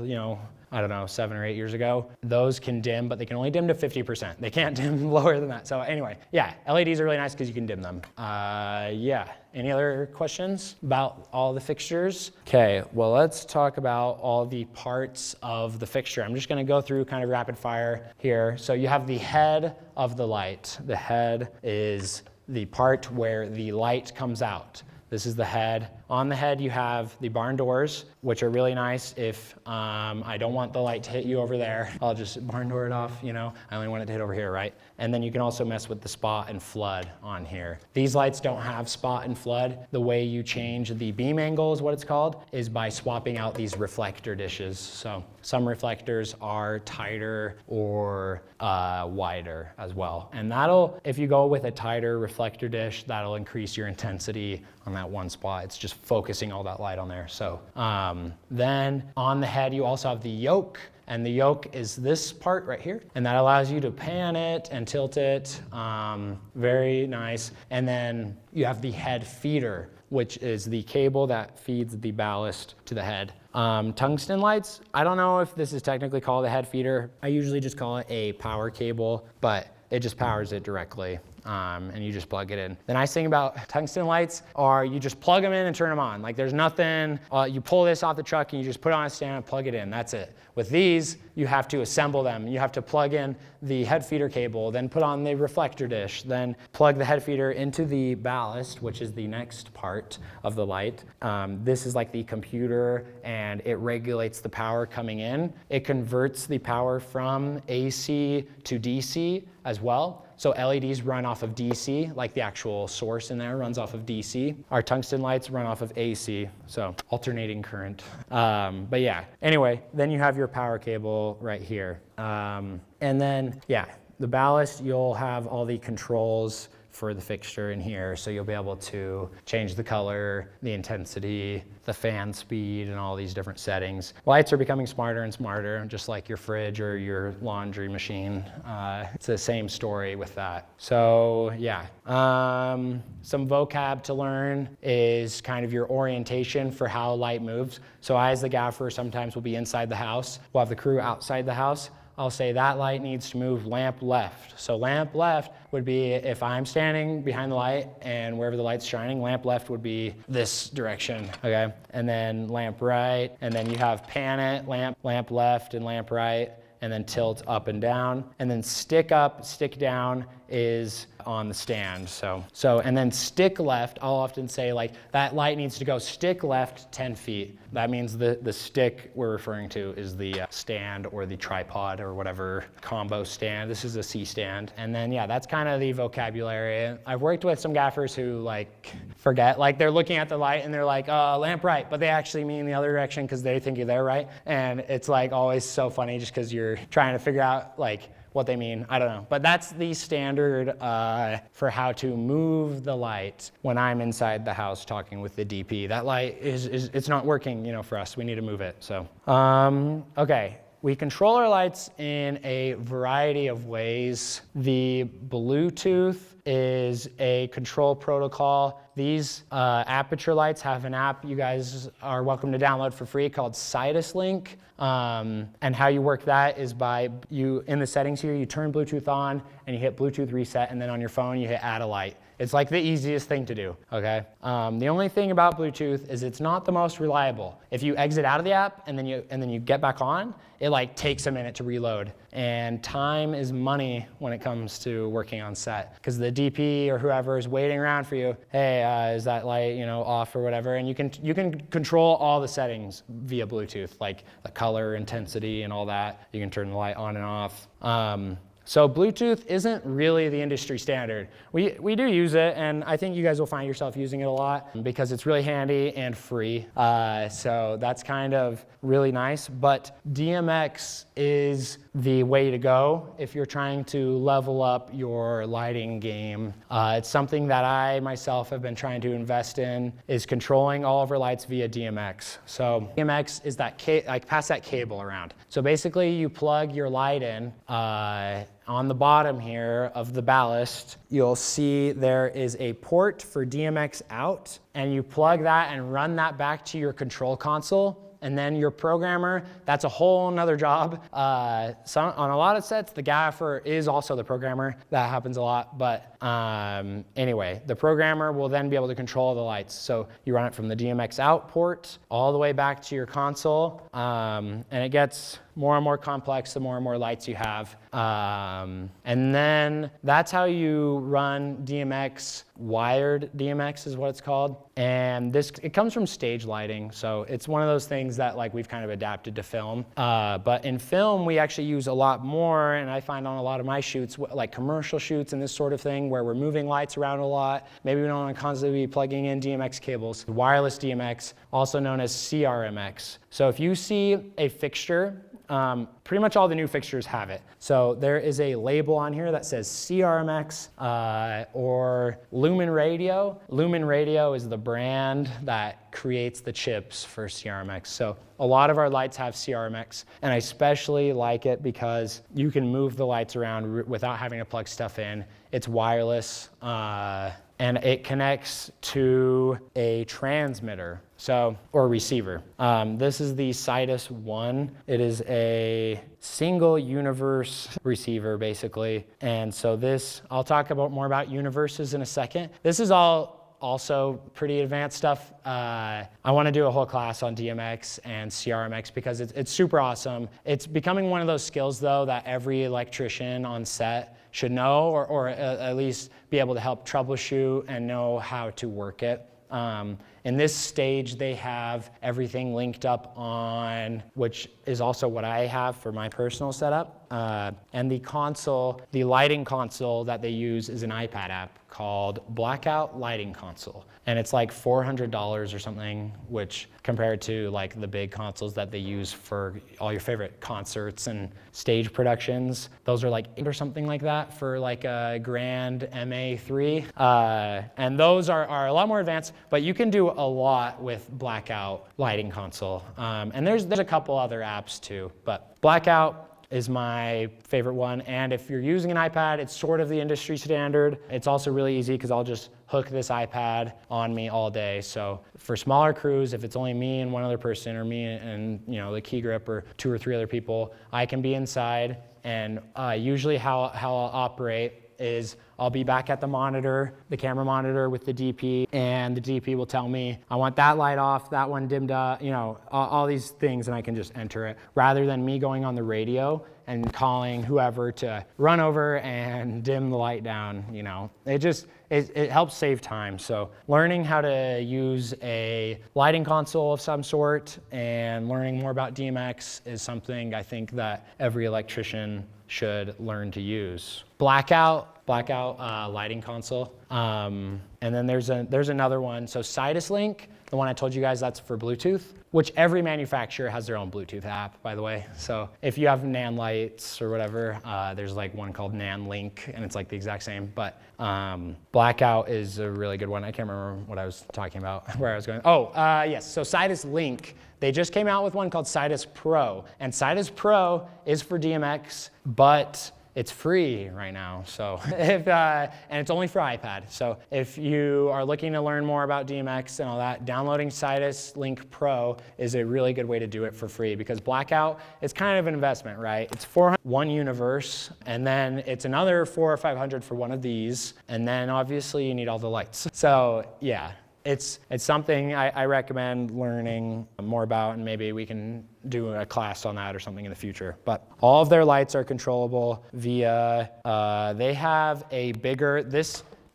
you know, I don't know, 7 or 8 years ago, those can dim, but they can only dim to 50%. They can't dim lower than that. So anyway, yeah, LEDs are really nice because you can dim them. Yeah, any other questions about all the fixtures? Okay, well, let's talk about all the parts of the fixture. I'm just gonna go through kind of rapid fire here. So you have the head of the light. The head is the part where the light comes out. This is the head. On the head, you have the barn doors, which are really nice if I don't want the light to hit you over there. I'll just barn door it off, you know? I only want it to hit over here, right? And then you can also mess with the spot and flood on here. These lights don't have spot and flood. The way you change the beam angle is what it's called, is by swapping out these reflector dishes. So some reflectors are tighter or wider as well. And that'll, if you go with a tighter reflector dish, that'll increase your intensity on that one spot. It's just focusing all that light on there. So then on the head, you also have the yoke. And the yoke is this part right here. And that allows you to pan it and tilt it. Very nice. And then you have the head feeder, which is the cable that feeds the ballast to the head. Tungsten lights, I don't know if this is technically called a head feeder. I usually just call it a power cable, but it just powers it directly. And you just plug it in. The nice thing about tungsten lights are you just plug them in and turn them on. Like there's nothing, you pull this off the truck and you just put it on a stand and plug it in, that's it. With these, you have to assemble them. You have to plug in the head feeder cable, then put on the reflector dish, then plug the head feeder into the ballast, which is the next part of the light. This is like the computer and it regulates the power coming in. It converts the power from AC to DC as well. So LEDs run off of DC, like the actual source in there runs off of DC. Our tungsten lights run off of AC, so alternating current. But yeah, anyway, then you have your power cable right here. And then, yeah, the ballast, you'll have all the controls for the fixture in here. So you'll be able to change the color, the intensity, the fan speed, and all these different settings. Lights are becoming smarter and smarter, just like your fridge or your laundry machine. It's the same story with that. So yeah, some vocab to learn is kind of your orientation for how light moves. So I, as the gaffer, sometimes will be inside the house. We'll have the crew outside the house. I'll say that light needs to move lamp left. So lamp left would be if I'm standing behind the light and wherever the light's shining, lamp left would be this direction, okay? And then lamp right, and then you have pan it, lamp left and lamp right, and then tilt up and down. And then stick up, stick down is on the stand. So and then stick left, I'll often say like that light needs to go stick left 10 feet. That means the stick we're referring to is the stand or the tripod or whatever combo stand. This is a C stand. And then yeah, that's kind of the vocabulary. I've worked with some gaffers who like forget, like they're looking at the light and they're like, lamp right, but they actually mean the other direction because they think you're there, right? And it's like always so funny just because you're trying to figure out like what they mean, I don't know. But that's the standard for how to move the light when I'm inside the house talking with the DP. That light it's not working, you know, for us. We need to move it. So, okay. We control our lights in a variety of ways. The Bluetooth is a control protocol. These aperture lights have an app you guys are welcome to download for free called CitusLink. And how you work that is by in the settings here, you turn Bluetooth on and you hit Bluetooth reset, and then on your phone you hit add a light. It's like the easiest thing to do, okay? The only thing about Bluetooth is it's not the most reliable. If you exit out of the app and then you get back on, it like takes a minute to reload. And time is money when it comes to working on set, because the DP or whoever is waiting around for you. Hey, is that light, you know, off or whatever? And you can control all the settings via Bluetooth, like the color, intensity, and all that. You can turn the light on and off. So Bluetooth isn't really the industry standard. We do use it, and I think you guys will find yourself using it a lot because it's really handy and free. So that's kind of really nice. But DMX is the way to go if you're trying to level up your lighting game. It's something that I myself have been trying to invest in, is controlling all of our lights via DMX. So DMX is that like pass that cable around. So basically you plug your light in. On the bottom here of the ballast, you'll see there is a port for DMX out, and you plug that and run that back to your control console. And then your programmer, that's a whole nother job. On a lot of sets, the gaffer is also the programmer. That happens a lot, but anyway, the programmer will then be able to control the lights. So you run it from the DMX out port all the way back to your console, and it gets more and more complex the more and more lights you have. And then that's how you run DMX. Wired DMX is what it's called. And it comes from stage lighting. So it's one of those things that like we've kind of adapted to film. But in film, we actually use a lot more, and I find on a lot of my shoots, like commercial shoots and this sort of thing, where we're moving lights around a lot. Maybe we don't want to constantly be plugging in DMX cables. Wireless DMX, also known as CRMX. So if you see a fixture, pretty much all the new fixtures have it. So there is a label on here that says CRMX or Lumen Radio. Lumen Radio is the brand that creates the chips for CRMX. So a lot of our lights have CRMX, and I especially like it because you can move the lights around without having to plug stuff in. It's wireless, and it connects to a transmitter. Or receiver. This is the Citus 1. It is a single universe receiver, basically. And so I'll talk more about universes in a second. This is all also pretty advanced stuff. I want to do a whole class on DMX and CRMX because it's super awesome. It's becoming one of those skills, though, that every electrician on set should know, or at least be able to help troubleshoot and know how to work it. In this stage, they have everything linked up on, which is also what I have for my personal setup. And the console, the lighting console that they use is an iPad app called Blackout Lighting Console. And it's like $400 or something, which compared to like the big consoles that they use for all your favorite concerts and stage productions, those are like $8 or something like that for like a grand MA3. And those are a lot more advanced, but you can do a lot with Blackout Lighting Console. And there's a couple other apps too, but Blackout is my favorite one. And if you're using an iPad, it's sort of the industry standard. It's also really easy because I'll just hook this iPad on me all day. So for smaller crews, if it's only me and one other person, or me and the key grip, or 2 or 3 other people, I can be inside. And usually how I'll operate is I'll be back at the monitor, the camera monitor with the DP, and the DP will tell me, I want that light off, that one dimmed up, all these things, and I can just enter it, rather than me going on the radio and calling whoever to run over and dim the light down. It helps save time. So learning how to use a lighting console of some sort and learning more about DMX is something I think that every electrician should learn to use. Blackout lighting console. And then there's another one. So Sidus Link, the one I told you guys, that's for Bluetooth, which every manufacturer has their own Bluetooth app, by the way. So if you have Nan lights or whatever, there's like one called Nan Link, and it's like the exact same. But Blackout is a really good one. I can't remember what I was talking about, where I was going. Yes, so Sidus Link, they just came out with one called Sidus Pro. And Sidus Pro is for DMX, but it's free right now, so and it's only for iPad. So if you are looking to learn more about DMX and all that, downloading Sidus Link Pro is a really good way to do it for free, because Blackout is kind of an investment, right? It's $400 one universe, and then it's another $400 or $500 for one of these, and then obviously you need all the lights. So yeah. It's something I recommend learning more about, and maybe we can do a class on that or something in the future. But all of their lights are controllable via, they have a bigger,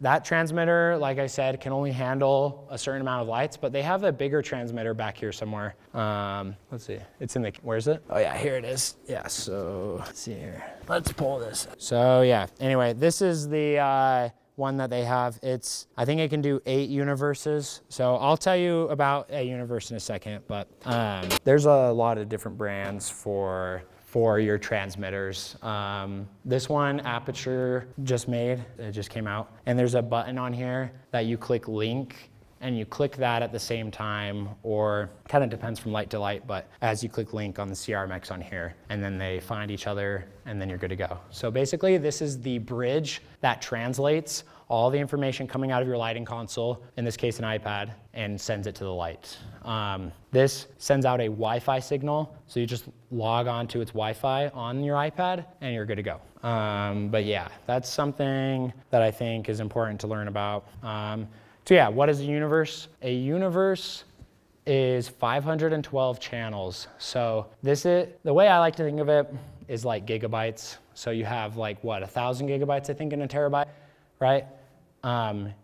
that transmitter, like I said, can only handle a certain amount of lights, but they have a bigger transmitter back here somewhere. Let's see, it's in the, where is it? Oh yeah, here it is. Yeah, so let's see here. Let's pull this. So yeah, anyway, this is the, one that they have. I think it can do 8 universes. So I'll tell you about a universe in a second, but there's a lot of different brands for your transmitters. This one, Aperture just made, it just came out. And there's a button on here that you click link, and you click that at the same time, or kind of depends from light to light, but as you click link on the CRMX on here, and then they find each other, and then you're good to go. So basically, this is the bridge that translates all the information coming out of your lighting console, in this case an iPad, and sends it to the light. This sends out a Wi-Fi signal, so you just log on to its Wi-Fi on your iPad, and you're good to go. But yeah, that's something that I think is important to learn about. So yeah, what is a universe? A universe is 512 channels. So the way I like to think of it is like gigabytes. So you have like, what, 1,000 gigabytes, I think, in a terabyte, right?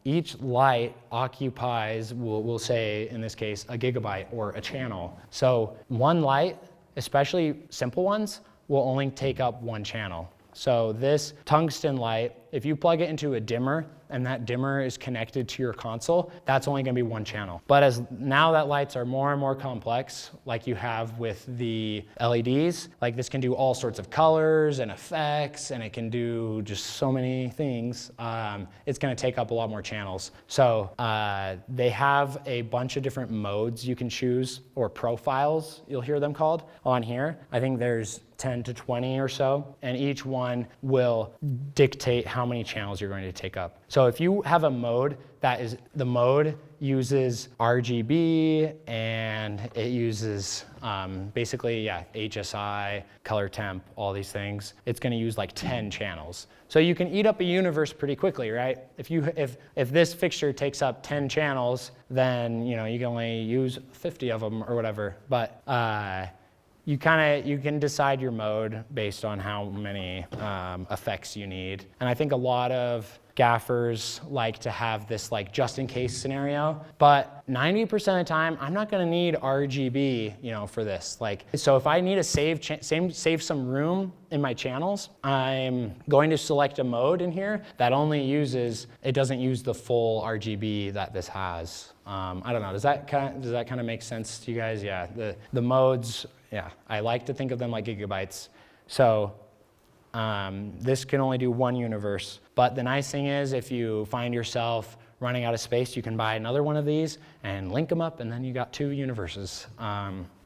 Each light occupies, we'll say in this case, a gigabyte or a channel. So one light, especially simple ones, will only take up one channel. So this tungsten light, if you plug it into a dimmer, and that dimmer is connected to your console, that's only gonna be one channel. But now that lights are more and more complex, like you have with the LEDs, like this can do all sorts of colors and effects, and it can do just so many things, it's gonna take up a lot more channels. So they have a bunch of different modes you can choose, or profiles, you'll hear them called, on here. I think there's 10 to 20 or so, and each one will dictate how many channels you're going to take up. So if you have a mode the mode uses RGB, and it uses basically, yeah, HSI, color temp, all these things, it's gonna use like 10 channels. So you can eat up a universe pretty quickly, right? If this fixture takes up 10 channels, then you can only use 50 of them or whatever. But you can decide your mode based on how many effects you need. And I think a lot of gaffers like to have this like just in case scenario, but 90% of the time, I'm not gonna need RGB, you know, for this. Like, so if I need to save some room in my channels, I'm going to select a mode in here that only uses, it doesn't use the full RGB that this has. I don't know, does that kind of make sense to you guys? Yeah, the modes, yeah, I like to think of them like gigabytes. So this can only do one universe. But the nice thing is, if you find yourself running out of space, you can buy another one of these and link them up, and then you got 2 universes.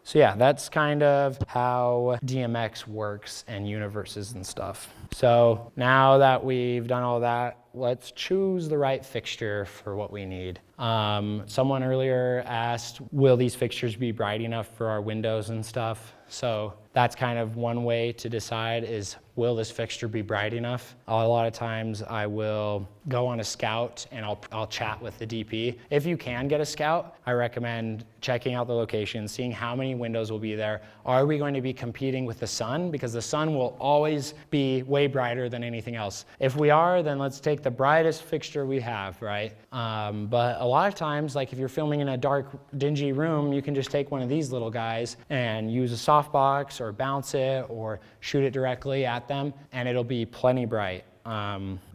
So yeah, that's kind of how DMX works and universes and stuff. So now that we've done all that, let's choose the right fixture for what we need. Someone earlier asked, will these fixtures be bright enough for our windows and stuff? So that's kind of one way to decide is, will this fixture be bright enough? A lot of times I will go on a scout and I'll chat with the DP. If you can get a scout, I recommend checking out the location, seeing how many windows will be there. Are we going to be competing with the sun? Because the sun will always be way brighter than anything else. If we are, then let's take the brightest fixture we have, right? But a lot of times, like if you're filming in a dark, dingy room, you can just take one of these little guys and use a softbox or bounce it or shoot it directly at them, and it'll be plenty bright.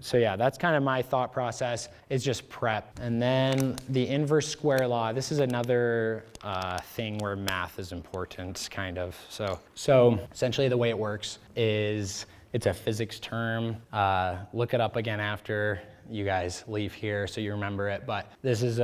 So yeah, that's kind of my thought process, is just prep. And then the inverse square law, this is another thing where math is important, kind of. So essentially the way it works is, it's a physics term. Look it up again after you guys leave here so you remember it. But this is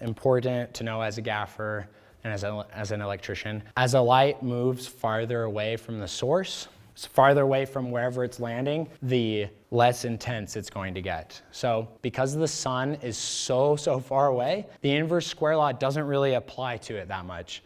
important to know as a gaffer and as an electrician. As a light moves farther away from the source, farther away from wherever it's landing, the less intense it's going to get. So because the sun is so far away, the inverse square law doesn't really apply to it that much.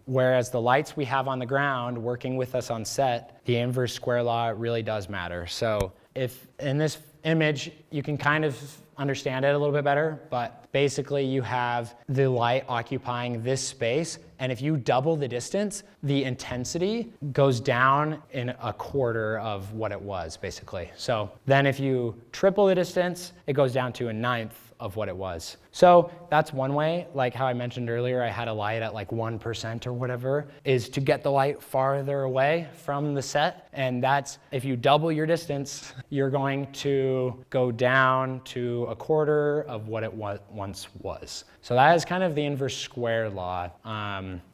Whereas the lights we have on the ground working with us on set, the inverse square law really does matter. So if in this image, you can kind of understand it a little bit better, but basically you have the light occupying this space, and if you double the distance, the intensity goes down in a quarter of what it was, basically. So then if you triple the distance, it goes down to a 1/9 of what it was. So that's one way, like how I mentioned earlier, I had a light at like 1% or whatever, is to get the light farther away from the set. And that's, if you double your distance, you're going to go down to a quarter of what it once was. So that is kind of the inverse square law.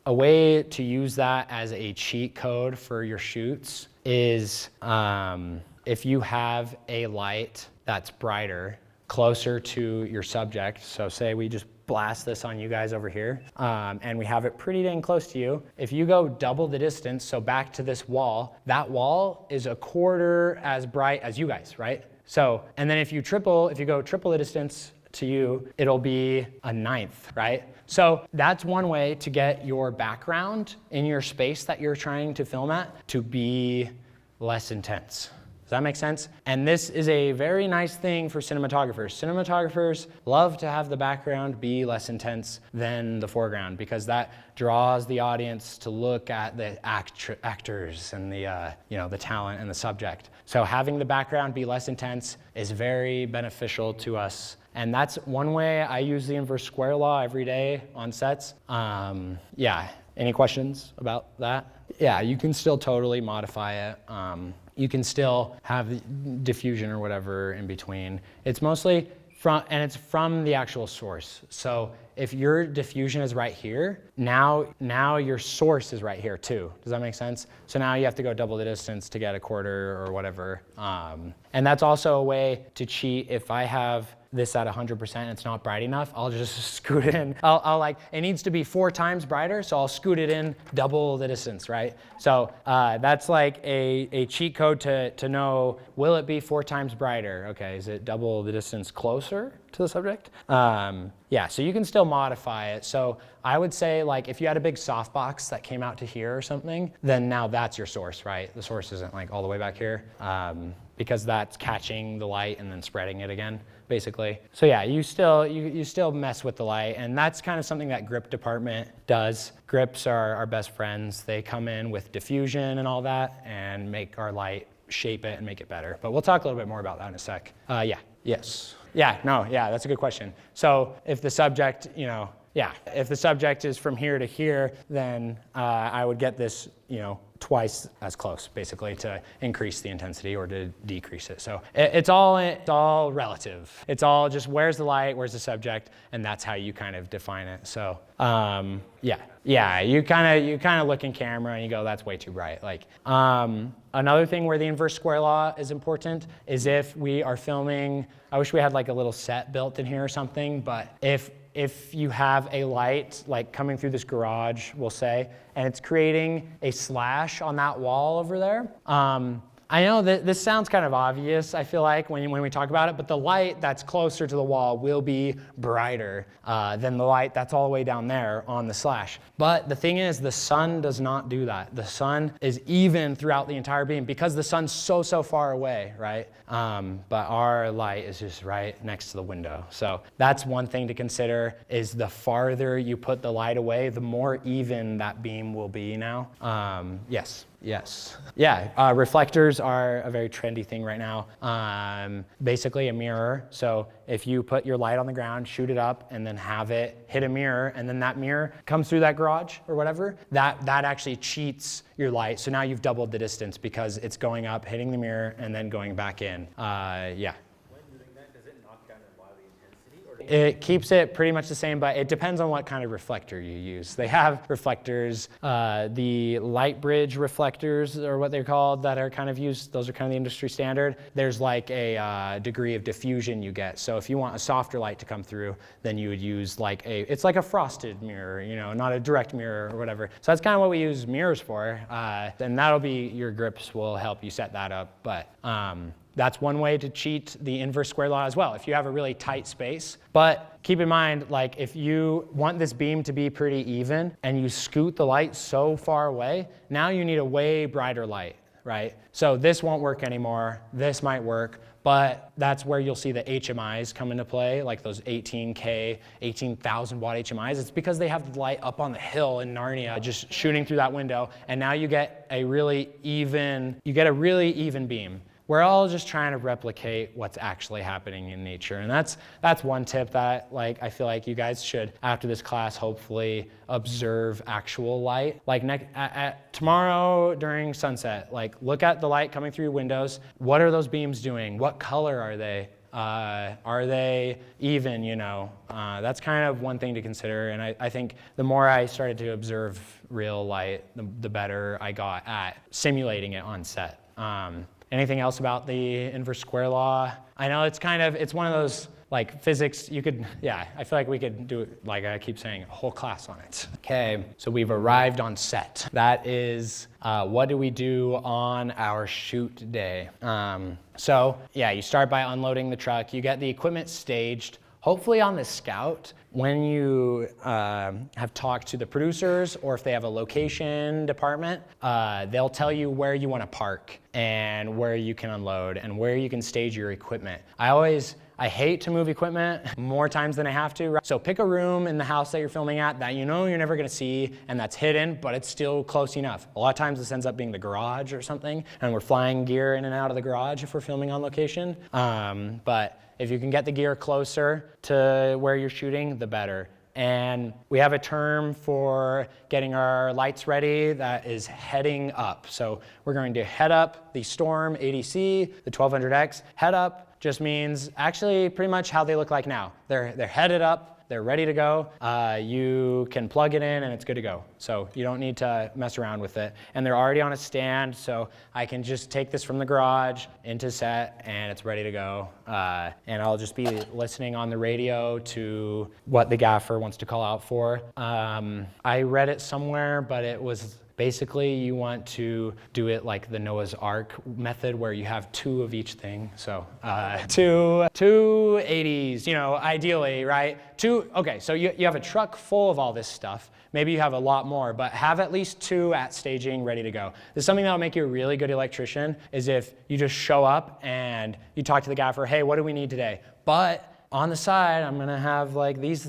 A way to use that as a cheat code for your shoots is if you have a light that's brighter, closer to your subject. So say we just blast this on you guys over here, and we have it pretty dang close to you. If you go double the distance, so back to this wall, that wall is a quarter as bright as you guys, right? So, and then if you go triple the distance to you, it'll be a 1/9, right? So that's one way to get your background in your space that you're trying to film at to be less intense. Does that make sense? And this is a very nice thing for cinematographers. Cinematographers love to have the background be less intense than the foreground, because that draws the audience to look at the actors and the talent and the subject. So having the background be less intense is very beneficial to us. And that's one way I use the inverse square law every day on sets. Yeah, any questions about that? Yeah, you can still totally modify it. You can still have the diffusion or whatever in between. It's mostly from the actual source. So if your diffusion is right here, now your source is right here too. Does that make sense? So now you have to go double the distance to get a quarter or whatever. And that's also a way to cheat. If I have this at 100%, it's not bright enough, I'll just scoot it in. I'll like, it needs to be 4 times brighter, so I'll scoot it in double the distance, right? So that's like a cheat code to know, will it be 4 times brighter? Okay, is it double the distance closer to the subject? Yeah, so you can still modify it. So I would say, like, if you had a big softbox that came out to here or something, then now that's your source, right? The source isn't like all the way back here, because that's catching the light and then spreading it again, basically. So yeah, you still mess with the light, and that's kind of something that grip department does. Grips are our best friends. They come in with diffusion and all that and make our light, shape it and make it better. But we'll talk a little bit more about that in a sec. Yeah, yes. Yeah, no, yeah, that's a good question. So if the subject, if the subject is from here to here, then I would get this, twice as close, basically, to increase the intensity or to decrease it. So it's all relative. It's all just where's the light, where's the subject, and that's how you kind of define it. So yeah, you kind of look in camera and you go, that's way too bright. Like another thing where the inverse square law is important is if we are filming. I wish we had like a little set built in here or something, but if you have a light like coming through this garage, we'll say, and it's creating a slash on that wall over there. I know that this sounds kind of obvious, I feel like, when we talk about it, but the light that's closer to the wall will be brighter than the light that's all the way down there on the slash. But the thing is, the sun does not do that. The sun is even throughout the entire beam because the sun's so far away, right? But our light is just right next to the window. So that's one thing to consider, is the farther you put the light away, the more even that beam will be now. Yes. Yeah, reflectors are a very trendy thing right now. Basically a mirror. So if you put your light on the ground, shoot it up, and then have it hit a mirror, and then that mirror comes through that garage or whatever, that actually cheats your light. So now you've doubled the distance because it's going up, hitting the mirror, and then going back in. Yeah. It keeps it pretty much the same, but it depends on what kind of reflector you use. They have reflectors, the light bridge reflectors are what they're called, that are kind of used. Those are kind of the industry standard. There's like a degree of diffusion you get. So if you want a softer light to come through, then you would use like it's like a frosted mirror, not a direct mirror or whatever. So that's kind of what we use mirrors for. And that'll be, your grips will help you set that up. But that's one way to cheat the inverse square law as well, if you have a really tight space. But keep in mind, like if you want this beam to be pretty even and you scoot the light so far away, now you need a way brighter light, right? So this won't work anymore. This might work, but that's where you'll see the HMIs come into play, like those 18K, 18,000 watt HMIs. It's because they have the light up on the hill in Narnia, just shooting through that window, and now you get a really even beam. We're all just trying to replicate what's actually happening in nature. And that's one tip that I feel like you guys should, after this class, hopefully observe actual light. Like tomorrow during sunset, look at the light coming through your windows. What are those beams doing? What color are they? Are they even, That's kind of one thing to consider. And I think the more I started to observe real light, the better I got at simulating it on set. Anything else about the inverse square law? I know it's one of those physics, I feel like we could do, I keep saying, a whole class on it. Okay, so we've arrived on set. That is, what do we do on our shoot day? So you start by unloading the truck. You get the equipment staged. Hopefully on the Scout, when you have talked to the producers, or if they have a location department, they'll tell you where you want to park and where you can unload and where you can stage your equipment. I hate to move equipment more times than I have to. Right? So pick a room in the house that you're filming at that you're never gonna see and that's hidden, but it's still close enough. A lot of times this ends up being the garage or something, and we're flying gear in and out of the garage if we're filming on location. But if you can get the gear closer to where you're shooting, the better. And we have a term for getting our lights ready that is heading up. So we're going to head up the Storm ADC, the 1200X. Head up just means actually pretty much how they look like now. They're headed up. They're ready to go. You can plug it in and it's good to go. So you don't need to mess around with it. And they're already on a stand, so I can just take this from the garage into set and it's ready to go. And I'll just be listening on the radio to what the gaffer wants to call out for. I read it somewhere, but it was basically you want to do it like the Noah's Ark method where you have two of each thing. So two 80s, ideally, right? Okay, so you have a truck full of all this stuff. Maybe you have a lot more, but have at least two at staging ready to go. This is something that'll make you a really good electrician, is if you just show up and you talk to the gaffer, hey, what do we need today? But on the side, I'm gonna have these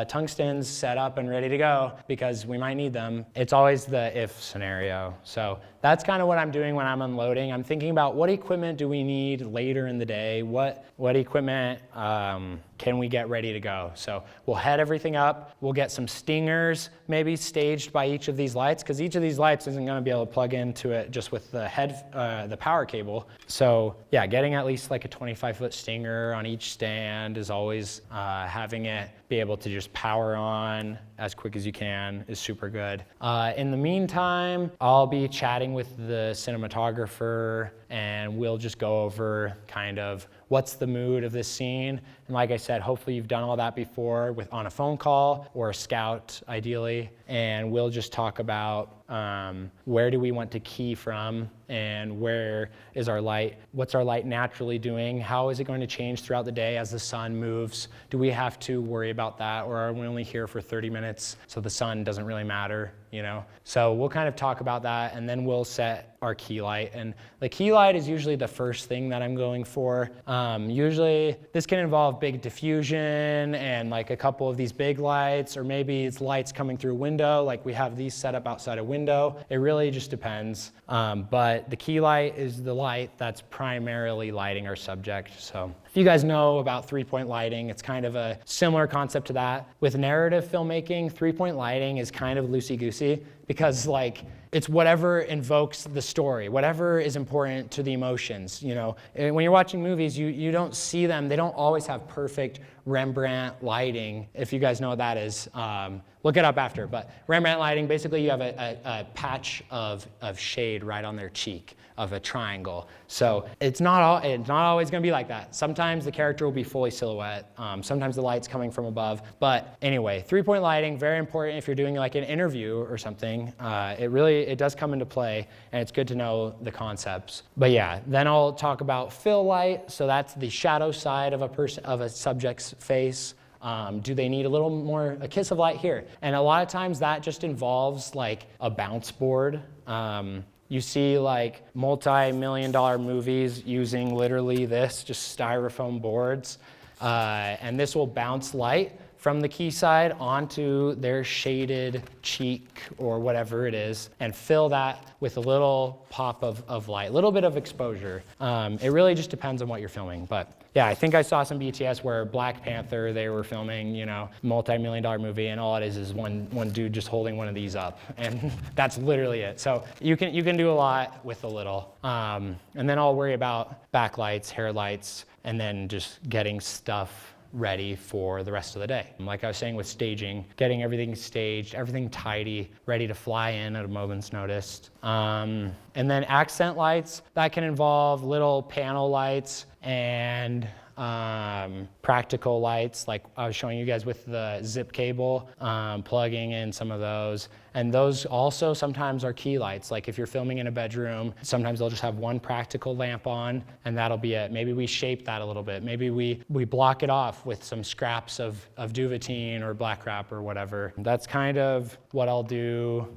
tungstens set up and ready to go because we might need them. It's always the if scenario. So that's kind of what I'm doing when I'm unloading. I'm thinking about what equipment do we need later in the day? What equipment can we get ready to go? So we'll head everything up. We'll get some stingers maybe staged by each of these lights, because each of these lights isn't going to be able to plug into it just with the power cable. So yeah, getting at least like a 25-foot stinger on each stand is always having it be able to just power on as quick as you can is super good. In the meantime, I'll be chatting with the cinematographer, and we'll just go over kind of what's the mood of this scene. And like I said, hopefully you've done all that before on a phone call or a scout, ideally. And we'll just talk about where do we want to key from, and where is our light, what's our light naturally doing, how is it going to change throughout the day as the sun moves, do we have to worry about that, or are we only here for 30 minutes so the sun doesn't really matter, you know? So we'll kind of talk about that, and then we'll set our key light. And the key light is usually the first thing that I'm going for. Usually this can involve big diffusion and like a couple of these big lights, or maybe it's lights coming through a window, like we have these set up outside a window. It really just depends. But the key light is the light that's primarily lighting our subject. So if you guys know about three-point lighting, it's kind of a similar concept to that. With narrative filmmaking, three-point lighting is kind of loosey-goosey, because like it's whatever invokes the story, whatever is important to the emotions. You know, when you're watching movies, you don't see them. They don't always have perfect Rembrandt lighting. If you guys know what that is, look it up after. But Rembrandt lighting, basically you have a patch of shade right on their cheek of a triangle. So it's not always going to be like that. Sometimes the character will be fully silhouette. Sometimes the light's coming from above. But anyway, three-point lighting, very important if you're doing like an interview or something. It does come into play, and it's good to know the concepts. But yeah, then I'll talk about fill light. So that's the shadow side of a subject's face. Do they need a little more, a kiss of light here? And a lot of times that just involves like a bounce board. You see like multi-million-dollar movies using literally this, just styrofoam boards. And this will bounce light from the key side onto their shaded cheek or whatever it is, and fill that with a little pop of light, a little bit of exposure. It really just depends on what you're filming. But yeah, I think I saw some BTS where Black Panther, they were filming, you know, multi-million-dollar movie, and all it is one dude just holding one of these up, and that's literally it. So you can do a lot with a little. And then I'll worry about backlights, hair lights, and then just getting stuff ready for the rest of the day. Like I was saying with staging, getting everything staged, everything tidy, ready to fly in at a moment's notice. And then accent lights, that can involve little panel lights and practical lights, like I was showing you guys with the zip cable, plugging in some of those. And those also sometimes are key lights. Like if you're filming in a bedroom, sometimes they'll just have one practical lamp on, and that'll be it. Maybe we shape that a little bit. Maybe we block it off with some scraps of Duvetine or black wrap or whatever. That's kind of what I'll do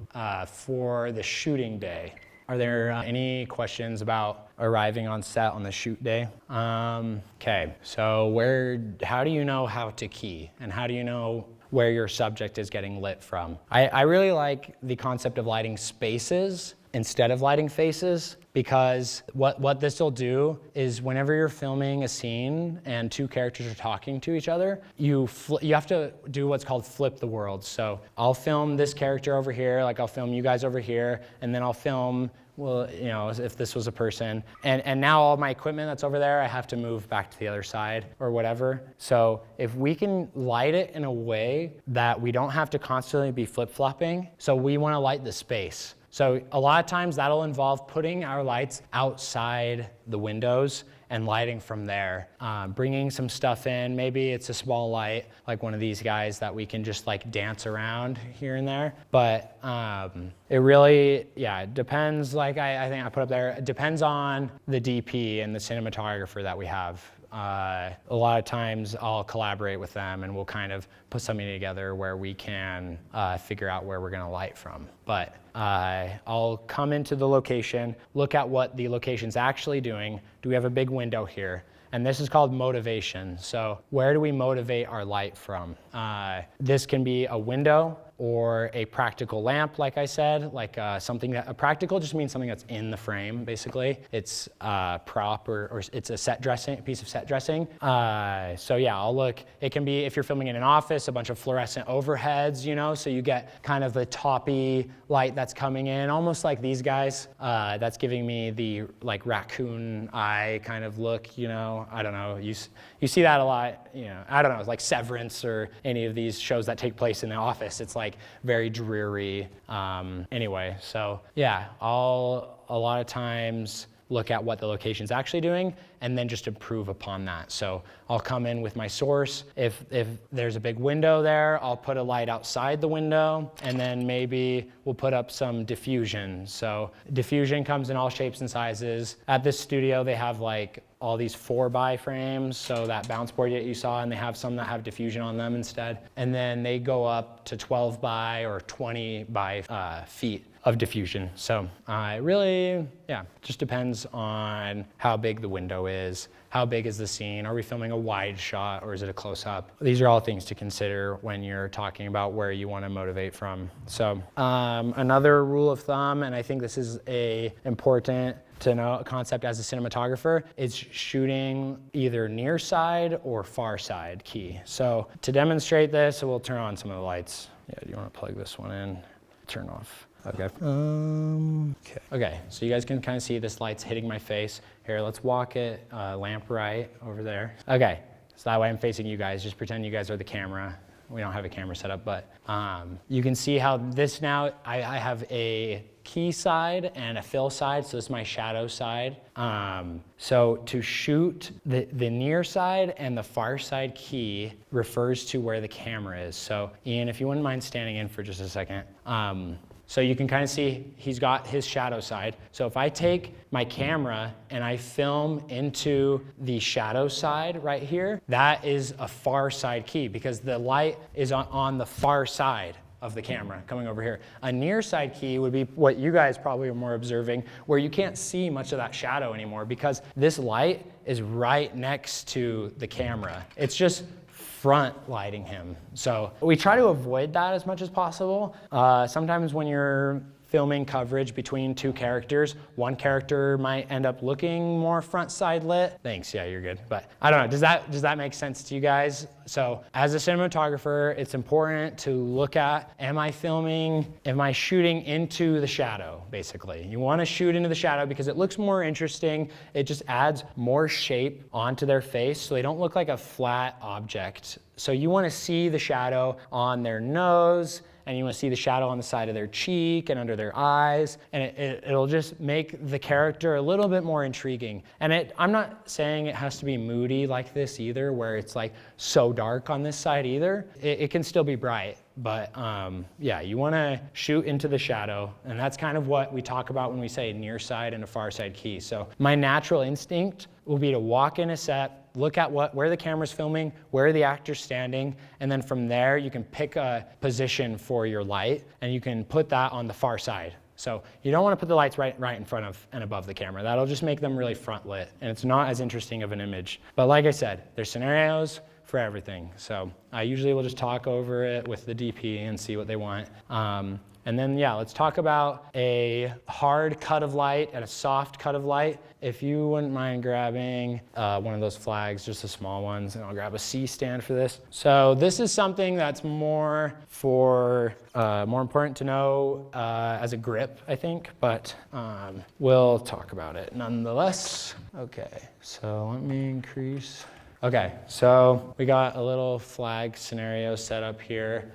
for the shooting day. Are there any questions about arriving on set on the shoot day? Okay, so how do you know how to key, and how do you know where your subject is getting lit from? I really like the concept of lighting spaces instead of lighting faces, because what this will do is whenever you're filming a scene and two characters are talking to each other, you have to do what's called flip the world. So I'll film this character over here, like I'll film you guys over here, and then I'll film, well, you know, if this was a person, and now all my equipment that's over there, I have to move back to the other side or whatever. So if we can light it in a way that we don't have to constantly be flip-flopping, so we want to light the space. So a lot of times that'll involve putting our lights outside the windows and lighting from there. Bringing some stuff in, maybe it's a small light, like one of these guys that we can just like dance around here and there. But it really, yeah, it depends, like I think I put up there, it depends on the DP and the cinematographer that we have. A lot of times I'll collaborate with them and we'll kind of put something together where we can figure out where we're gonna light from. But I'll come into the location, look at what the location's actually doing. Do we have a big window here? And this is called motivation. So where do we motivate our light from? This can be a window, or a practical lamp, like I said, like something that, a practical just means something that's in the frame, basically. It's a prop or it's a set dressing, a piece of set dressing. So yeah, I'll look, it can be, if you're filming in an office, a bunch of fluorescent overheads, you know, so you get kind of the toppy light that's coming in, almost like these guys. That's giving me the like raccoon eye kind of look, you know, I don't know, you see that a lot, you know, I don't know, like Severance or any of these shows that take place in the office. It's like very dreary. Anyway, so yeah, I'll a lot of times look at what the location's actually doing and then just improve upon that. So I'll come in with my source. If there's a big window there, I'll put a light outside the window, and then maybe we'll put up some diffusion. So diffusion comes in all shapes and sizes. At this studio, they have like all these 4x frames, so that bounce board that you saw, and they have some that have diffusion on them instead. And then they go up to 12x or 20x feet of diffusion. So it really, yeah, just depends on how big the window is, how big is the scene, are we filming a wide shot or is it a close-up? These are all things to consider when you're talking about where you want to motivate from. So another rule of thumb, and I think this is a important to know a concept as a cinematographer, is shooting either near side or far side key. So to demonstrate this, we'll turn on some of the lights. Yeah, do you want to plug this one in? Turn off. Okay. Okay, so you guys can kind of see this light's hitting my face. Here, let's walk it lamp right over there. Okay, so that way I'm facing you guys. Just pretend you guys are the camera. We don't have a camera set up, but you can see how this now, I have a key side and a fill side, so this is my shadow side. So to shoot the near side and the far side key refers to where the camera is. So Ian, if you wouldn't mind standing in for just a second. So you can kind of see he's got his shadow side. So if I take my camera and I film into the shadow side right here, that is a far side key because the light is on the far side of the camera coming over here. A near side key would be what you guys probably are more observing, where you can't see much of that shadow anymore because this light is right next to the camera. It's just front lighting him. So we try to avoid that as much as possible. Sometimes when you're filming coverage between two characters, one character might end up looking more front side lit. Thanks, yeah, you're good. But I don't know, does that make sense to you guys? So as a cinematographer, it's important to look at, am I shooting into the shadow, basically? You wanna shoot into the shadow because it looks more interesting. It just adds more shape onto their face so they don't look like a flat object. So you wanna see the shadow on their nose, and you want to see the shadow on the side of their cheek and under their eyes, and it'll just make the character a little bit more intriguing. And I'm not saying it has to be moody like this either, where it's like so dark on this side either. It can still be bright, but yeah, you want to shoot into the shadow, and that's kind of what we talk about when we say near side and a far side key. So my natural instinct will be to walk in a set, look at where the camera's filming, where the actor's standing, and then from there you can pick a position for your light and you can put that on the far side. So you don't want to put the lights right in front of and above the camera. That'll just make them really front lit and it's not as interesting of an image. But like I said, there's scenarios for everything. So I usually will just talk over it with the DP and see what they want. And then, yeah, let's talk about a hard cut of light and a soft cut of light. If you wouldn't mind grabbing one of those flags, just the small ones, and I'll grab a C stand for this. So this is something that's more important to know as a grip, I think, but we'll talk about it nonetheless. Okay, so let me increase. Okay, so we got a little flag scenario set up here.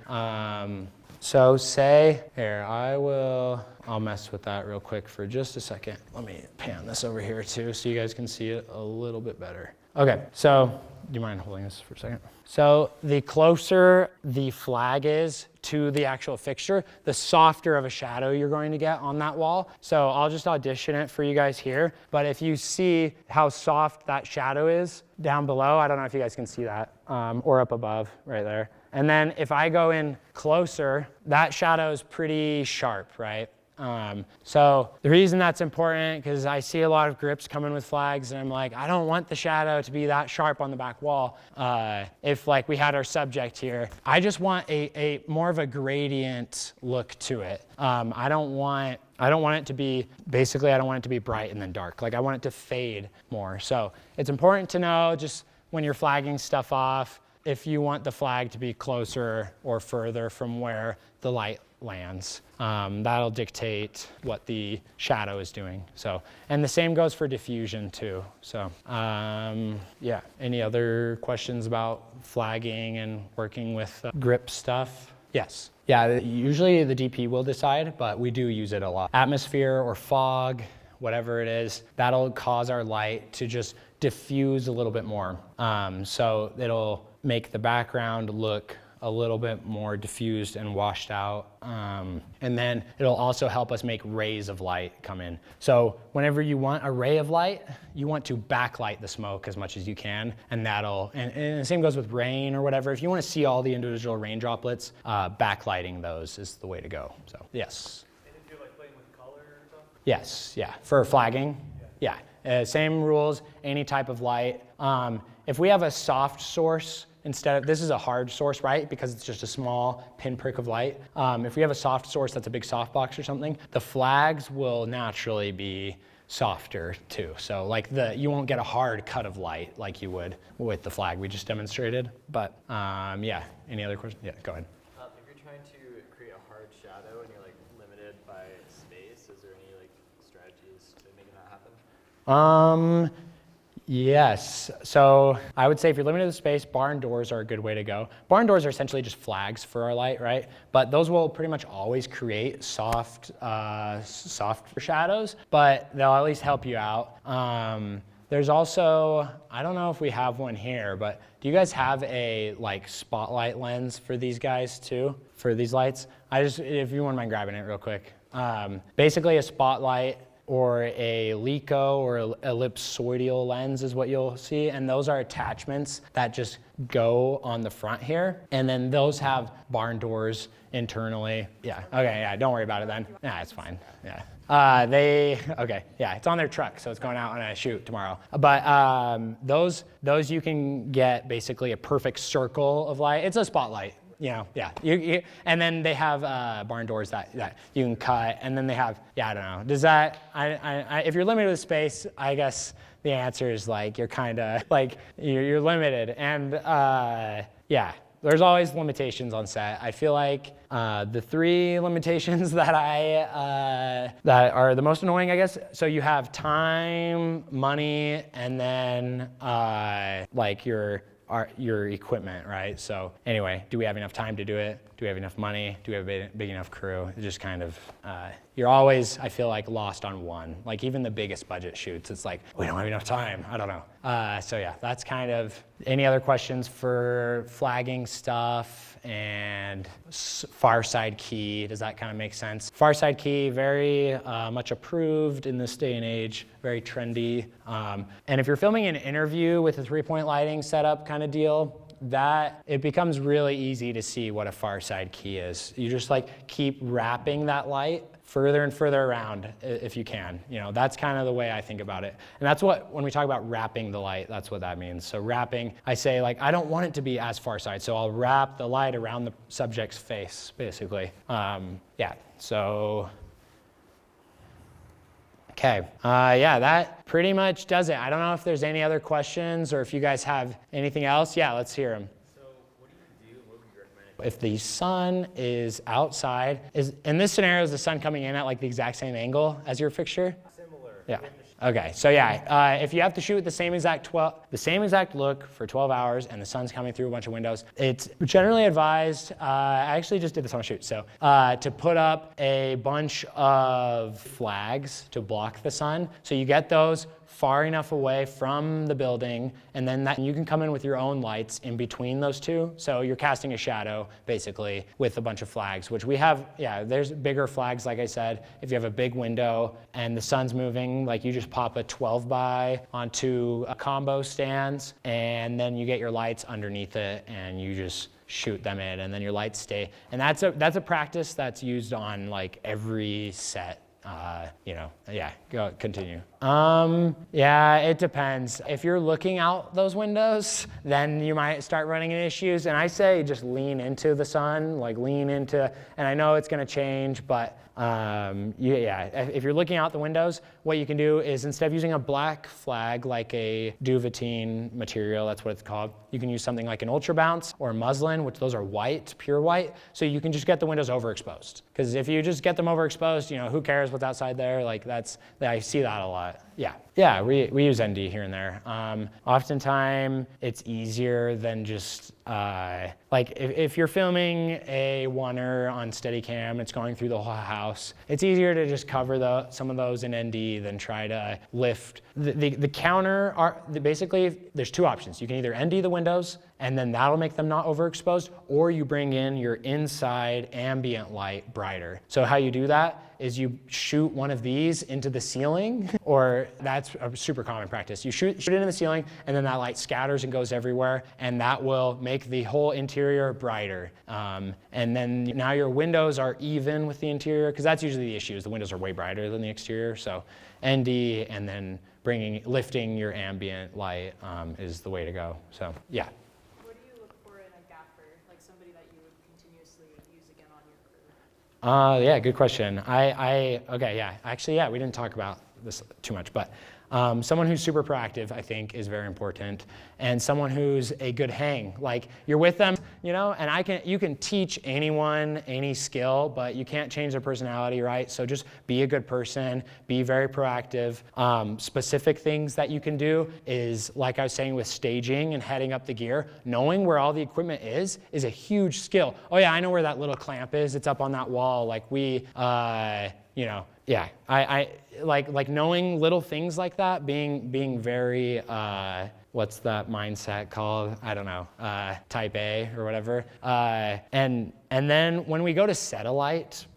So say, here, I'll mess with that real quick for just a second. Let me pan this over here too so you guys can see it a little bit better. Okay, so do you mind holding this for a second? So the closer the flag is to the actual fixture, the softer of a shadow you're going to get on that wall. So I'll just audition it for you guys here. But if you see how soft that shadow is down below, I don't know if you guys can see that, or up above right there. And then if I go in closer, that shadow is pretty sharp, right? So the reason that's important, because I see a lot of grips coming with flags, and I'm like, I don't want the shadow to be that sharp on the back wall. If like we had our subject here, I just want a more of a gradient look to it. I don't want it to be, basically I don't want it to be bright and then dark. Like I want it to fade more. So it's important to know, just when you're flagging stuff off, if you want the flag to be closer or further from where the light lands. That'll dictate what the shadow is doing. So, and the same goes for diffusion too. So, yeah. Any other questions about flagging and working with grip stuff? Yes. Yeah, usually the DP will decide, but we do use it a lot. Atmosphere or fog, whatever it is, that'll cause our light to just diffuse a little bit more. So it'll make the background look a little bit more diffused and washed out. And then it'll also help us make rays of light come in. So whenever you want a ray of light, you want to backlight the smoke as much as you can, and that'll, and the same goes with rain or whatever. If you want to see all the individual rain droplets, backlighting those is the way to go. So, yes. And if you're like playing with color or something? Yes, yeah, for flagging, yeah. Same rules, any type of light. If we have a soft source, instead of, this is a hard source, right? Because it's just a small pinprick of light. If we have a soft source that's a big softbox or something, the flags will naturally be softer too. So like you won't get a hard cut of light like you would with the flag we just demonstrated. But yeah, any other questions? Yeah, go ahead. If you're trying to create a hard shadow and you're like limited by space, is there any like strategies to making that happen? Yes. So I would say if you're limited to space, barn doors are a good way to go. Barn doors are essentially just flags for our light, right? But those will pretty much always create soft shadows, but they'll at least help you out. There's also, I don't know if we have one here, but do you guys have a like spotlight lens for these guys too, for these lights? If you wouldn't mind grabbing it real quick. Basically a spotlight or a LECO or ellipsoidal lens is what you'll see. And those are attachments that just go on the front here. And then those have barn doors internally. Yeah, okay, yeah, don't worry about it then. Nah, it's fine, yeah. Okay, yeah, it's on their truck, so it's going out on a shoot tomorrow. But those you can get basically a perfect circle of light. It's a spotlight. You know, yeah. And then they have barn doors that you can cut, and then they have, yeah, I don't know. Does that, if you're limited with space, I guess the answer is like you're kind of like you're limited, and yeah, there's always limitations on set. I feel like the three limitations that that are the most annoying, I guess. So you have time, money, and then like your equipment, right? So anyway, do we have enough time to do it? Do we have enough money? Do we have a big enough crew? It's just kind of, you're always, I feel like, lost on one. Like even the biggest budget shoots, it's like, we don't have enough time. I don't know. So yeah, that's kind of, any other questions for flagging stuff and far side key? Does that kind of make sense? Far side key, very much approved in this day and age, very trendy. And if you're filming an interview with a 3-point lighting setup kind of deal, that it becomes really easy to see what a far side key is. You just like keep wrapping that light further and further around if you can. You know, that's kind of the way I think about it. And that's what, when we talk about wrapping the light, that's what that means. So wrapping, I say like, I don't want it to be as far side, so I'll wrap the light around the subject's face, basically. Yeah, so. Okay, yeah, that pretty much does it. I don't know if there's any other questions or if you guys have anything else. Yeah, let's hear them. So what do you do? What would you recommend? If the sun is outside, in this scenario, is the sun coming in at like the exact same angle as your fixture? Similar. Yeah. Okay, so yeah, if you have to shoot the same exact look for 12 hours and the sun's coming through a bunch of windows, it's generally advised, I actually just did this on a shoot, so to put up a bunch of flags to block the sun. So you get those far enough away from the building, and then you can come in with your own lights in between those two. So you're casting a shadow, basically, with a bunch of flags, which we have, yeah, there's bigger flags, like I said. If you have a big window and the sun's moving, like you just pop a 12 by onto a combo stands, and then you get your lights underneath it, and you just shoot them in, and then your lights stay. And that's a practice that's used on like every set. Continue. Yeah, it depends. If you're looking out those windows, then you might start running into issues. And I say just lean into the sun, like lean into, and I know it's gonna change, but if you're looking out the windows, what you can do is instead of using a black flag like a duvetine material, that's what it's called, you can use something like an ultra bounce or muslin, which those are white, pure white, so you can just get the windows overexposed. Because if you just get them overexposed, you know, who cares what's outside there? Like I see that a lot. Yeah, we use ND here and there. Oftentimes it's easier than just like if you're filming a oneer on Steadicam, it's going through the whole house. It's easier to just cover some of those in ND than try to lift. The counter basically there's two options. You can either ND the windows and then that'll make them not overexposed, or you bring in your inside ambient light brighter. So how you do that is you shoot one of these into the ceiling, or that's a super common practice. You shoot it into the ceiling, and then that light scatters and goes everywhere, and that will make the whole interior brighter. And then now your windows are even with the interior, because that's usually the issue, is the windows are way brighter than the exterior. So ND and then lifting your ambient light is the way to go. So yeah. What do you look for in a gaffer, like somebody that you would continuously use again on your crew? Yeah, good question. Actually, we didn't talk about this too much, but someone who's super proactive, I think, is very important, and someone who's a good hang. Like you're with them, you know, and you can teach anyone any skill, but you can't change their personality, right? So just be a good person, be very proactive. Specific things that you can do is, like I was saying with staging and heading up the gear, knowing where all the equipment is a huge skill. Oh yeah, I know where that little clamp is. It's up on that wall. Like I like knowing little things like that, being very, what's that mindset called? I don't know, type A or whatever. And then when we go to set a light,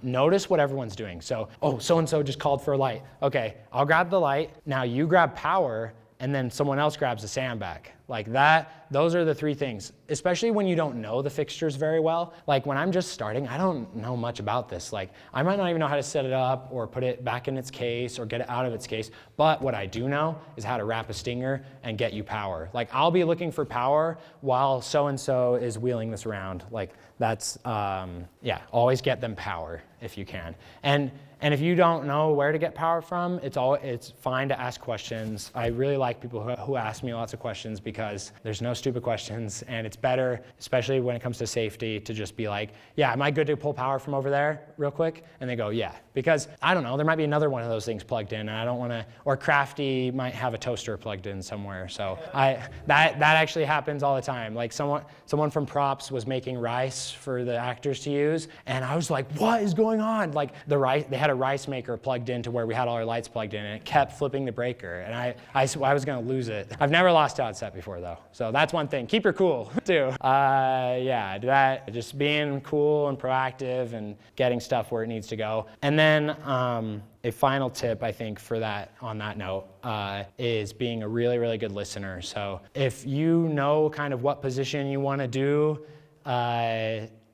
notice what everyone's doing. So, so-and-so just called for a light. Okay, I'll grab the light. Now you grab power, and then someone else grabs the sandbag. Like that, those are the three things, especially when you don't know the fixtures very well. Like when I'm just starting, I don't know much about this. Like I might not even know how to set it up or put it back in its case or get it out of its case. But what I do know is how to wrap a stinger and get you power. Like I'll be looking for power while so-and-so is wheeling this around. Like that's, always get them power if you can. And if you don't know where to get power from, it's fine to ask questions. I really like people who ask me lots of questions because there's no stupid questions, and it's better, especially when it comes to safety, to just be like, yeah, am I good to pull power from over there real quick? And they go, yeah. Because I don't know, there might be another one of those things plugged in, and I don't want to, or Crafty might have a toaster plugged in somewhere. So that actually happens all the time. Like someone from props was making rice for the actors to use, and I was like, what is going on? Like they had a rice maker plugged into where we had all our lights plugged in, and it kept flipping the breaker, and I was gonna lose it. I've never lost out set before though, so that's one thing. Keep your cool too. Just being cool and proactive and getting stuff where it needs to go. And then a final tip, I think, for that, on that note, is being a really, really good listener. So if you know kind of what position you want to do,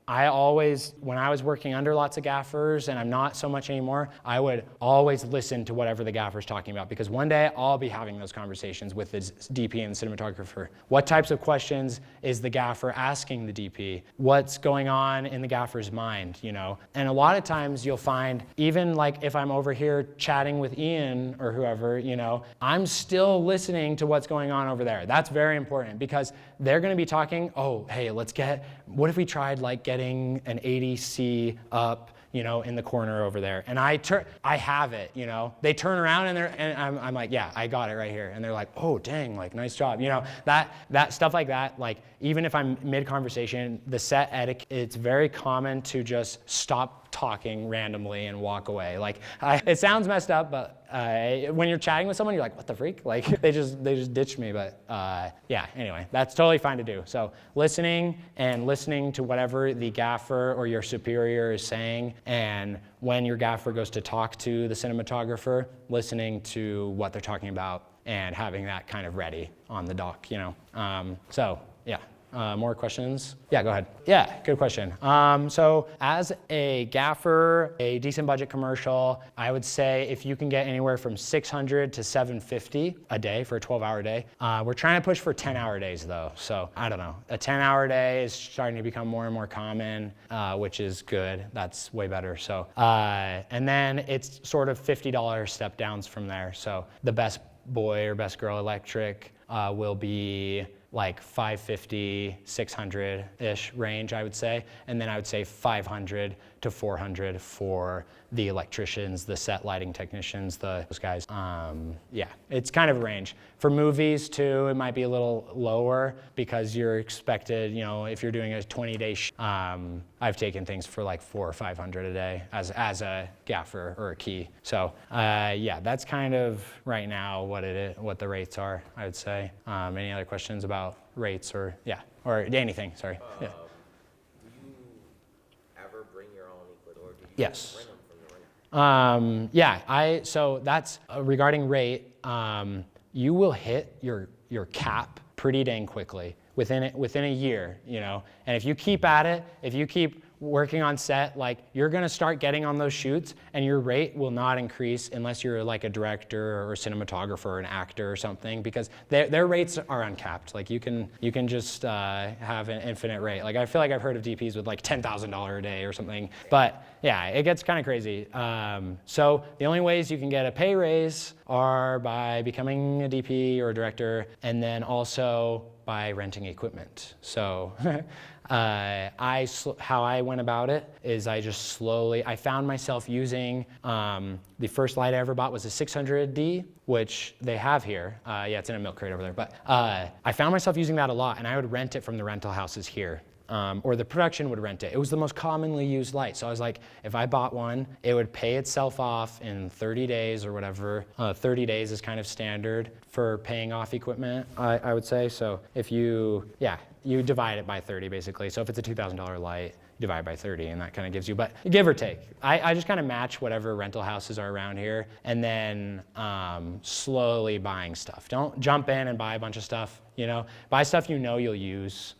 I always, when I was working under lots of gaffers, and I'm not so much anymore, I would always listen to whatever the gaffer's talking about, because one day I'll be having those conversations with the DP and the cinematographer. What types of questions is the gaffer asking the DP? What's going on in the gaffer's mind, you know? And a lot of times you'll find, even like if I'm over here chatting with Ian or whoever, you know, I'm still listening to what's going on over there. That's very important, because they're gonna be talking, oh, hey, what if we tried like getting an 80C up, you know, in the corner over there, and I have it, you know. They turn around and I'm like, yeah, I got it right here, and they're like, oh, dang, like nice job, you know. That stuff like that. Like even if I'm mid conversation, the set etiquette, it's very common to just stop talking randomly and walk away. Like it sounds messed up, but when you're chatting with someone, you're like, what the freak? Like they just ditched me. But anyway, that's totally fine to do. So listening to whatever the gaffer or your superior is saying, and when your gaffer goes to talk to the cinematographer, listening to what they're talking about and having that kind of ready on the dock, you know. More questions? Yeah, go ahead. Yeah, good question. So as a gaffer, a decent budget commercial, I would say if you can get anywhere from 600 to 750 a day for a 12-hour day. We're trying to push for 10-hour days though. So I don't know. A 10-hour day is starting to become more and more common, which is good. That's way better. So, and then it's sort of $50 step downs from there. So the best boy or best girl electric will be like 550, 600-ish range, I would say. And then I would say 500 to 400 for the electricians, the set lighting technicians, those guys. Yeah, it's kind of a range. For movies too, it might be a little lower because you're expected, you know, if you're doing a 20-day I've taken things for like 400 or 500 a day as a gaffer or a key. So yeah, that's kind of right now what it is, what the rates are, I would say. Any other questions about rates or anything? Sorry. Yeah. Do you ever bring your own equipment, or do you Yes. rent them from the rental? Yeah, so that's regarding rate. You will hit your cap pretty dang quickly within a year, you know. And if you keep at it, if you keep working on set, like you're gonna start getting on those shoots, and your rate will not increase unless you're like a director or a cinematographer or an actor or something, because their rates are uncapped. Like you can just have an infinite rate. Like I feel like I've heard of DPs with like $10,000 a day or something, but yeah, it gets kind of crazy. So the only ways you can get a pay raise are by becoming a DP or a director, and then also by renting equipment. So how I went about it is I found myself using, the first light I ever bought was a 600D, which they have here. Yeah, it's in a milk crate over there. But I found myself using that a lot, and I would rent it from the rental houses here. Or the production would rent it. It was the most commonly used light. So I was like, if I bought one, it would pay itself off in 30 days or whatever. 30 days is kind of standard for paying off equipment, I would say. So if you divide it by 30 basically. So if it's a $2,000 light, you divide by 30, and that kind of gives you, but give or take. I just kind of match whatever rental houses are around here, and then slowly buying stuff. Don't jump in and buy a bunch of stuff, you know. Buy stuff you know you'll use.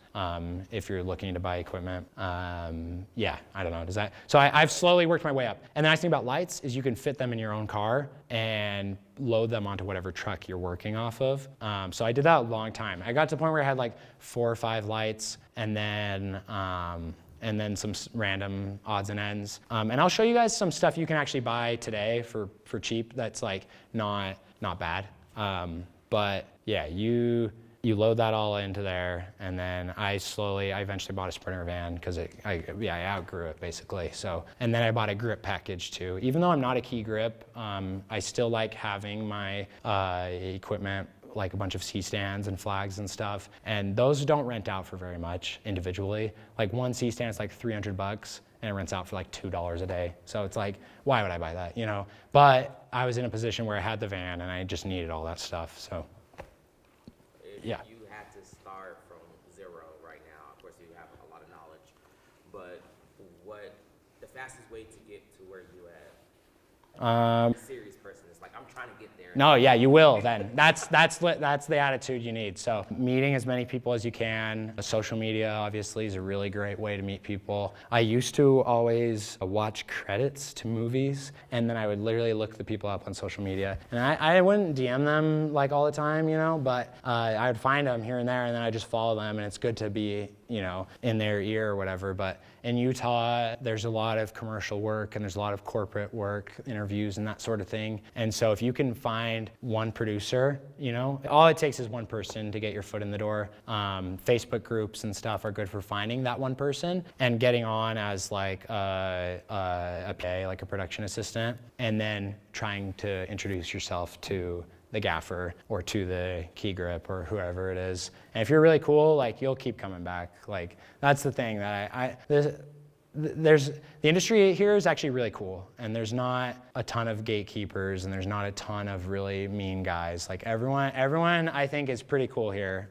If you're looking to buy equipment. Yeah, I don't know, does that? So I've slowly worked my way up. And the nice thing about lights is you can fit them in your own car and load them onto whatever truck you're working off of. So I did that a long time. I got to the point where I had like 4 or 5 lights, and then some random odds and ends. And I'll show you guys some stuff you can actually buy today for cheap that's like not bad. But yeah, you load that all into there, and then I eventually bought a Sprinter van because I outgrew it basically. So, and then I bought a grip package too. Even though I'm not a key grip, I still like having my equipment, like a bunch of C-stands and flags and stuff. And those don't rent out for very much individually. Like one C-stand is like $300, and it rents out for like $2 a day. So it's like, why would I buy that, you know? But I was in a position where I had the van, and I just needed all that stuff, so. Yeah. If you had to start from zero right now, of course you have a lot of knowledge, but what the fastest way to get to where you at? A serious person is like, I'm trying to get there. No, yeah, you will then. That's the attitude you need. So meeting as many people as you can. Social media obviously is a really great way to meet people. I used to always watch credits to movies, and then I would literally look the people up on social media. And I wouldn't DM them like all the time, you know, but I would find them here and there, and then I just follow them, and it's good to be, you know, in their ear or whatever. But in Utah, there's a lot of commercial work, and there's a lot of corporate work, interviews and that sort of thing. And so if you can find one producer, you know, all it takes is one person to get your foot in the door. Facebook groups and stuff are good for finding that one person and getting on as like a PA, like a production assistant, and then trying to introduce yourself to the gaffer or to the key grip or whoever it is. And if you're really cool, like you'll keep coming back. Like that's the thing that the industry here is actually really cool, and there's not a ton of gatekeepers, and there's not a ton of really mean guys. Like everyone I think is pretty cool here.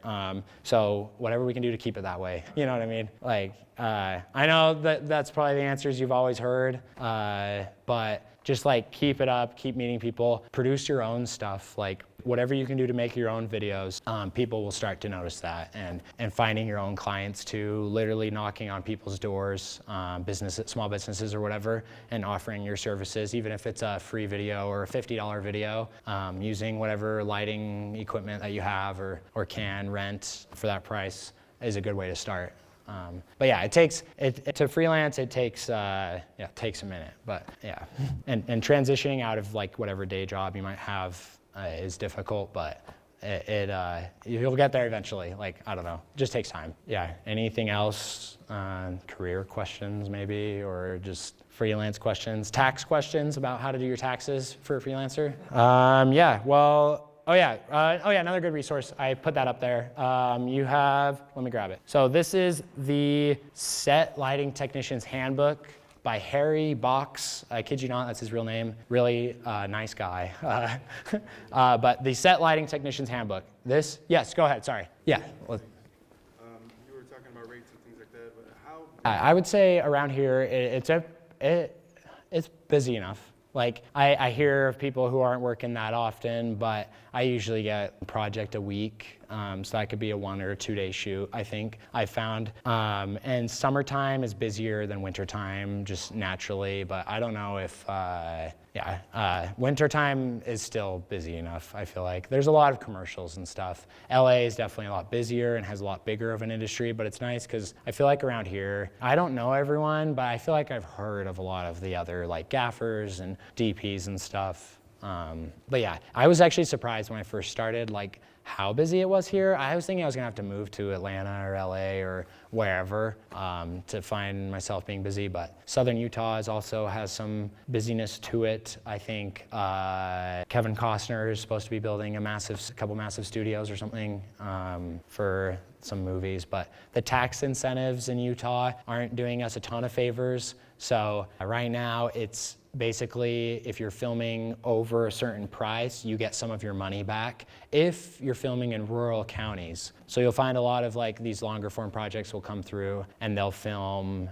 So whatever we can do to keep it that way, you know what I mean? Like I know that's probably the answers you've always heard, but just like keep it up, keep meeting people, produce your own stuff. Like whatever you can do to make your own videos, people will start to notice that. And finding your own clients too, literally knocking on people's doors, small businesses or whatever, and offering your services, even if it's a free video or a $50 video, using whatever lighting equipment that you have or can rent for that price is a good way to start. But yeah, to freelance, it takes a minute, but yeah. And transitioning out of like whatever day job you might have is difficult, but you'll get there eventually. Like, I don't know, just takes time. Yeah, anything else? Career questions maybe, or just freelance questions, tax questions about how to do your taxes for a freelancer? Another good resource. I put that up there. Let me grab it. So this is the Set Lighting Technician's Handbook by Harry Box. I kid you not, that's his real name. Really nice guy. But the Set Lighting Technician's Handbook. Yes, go ahead, sorry. Yeah. You were talking about rates and things like that, but how? I would say around here, it's busy enough. Like, I hear of people who aren't working that often, but I usually get a project a week, so that could be a 1 or 2 day shoot, I think, I found. And summertime is busier than wintertime, just naturally, but I don't know if, wintertime is still busy enough, I feel like. There's a lot of commercials and stuff. LA is definitely a lot busier and has a lot bigger of an industry, but it's nice because I feel like around here, I don't know everyone, but I feel like I've heard of a lot of the other like gaffers and DPs and stuff. But yeah, I was actually surprised when I first started, like how busy it was here. I was thinking I was gonna have to move to Atlanta or LA or wherever to find myself being busy, but Southern Utah also has some busyness to it. I think Kevin Costner is supposed to be building a couple massive studios or something for some movies, but the tax incentives in Utah aren't doing us a ton of favors. So right now it's basically, if you're filming over a certain price, you get some of your money back if you're filming in rural counties. So you'll find a lot of like these longer form projects will come through and they'll film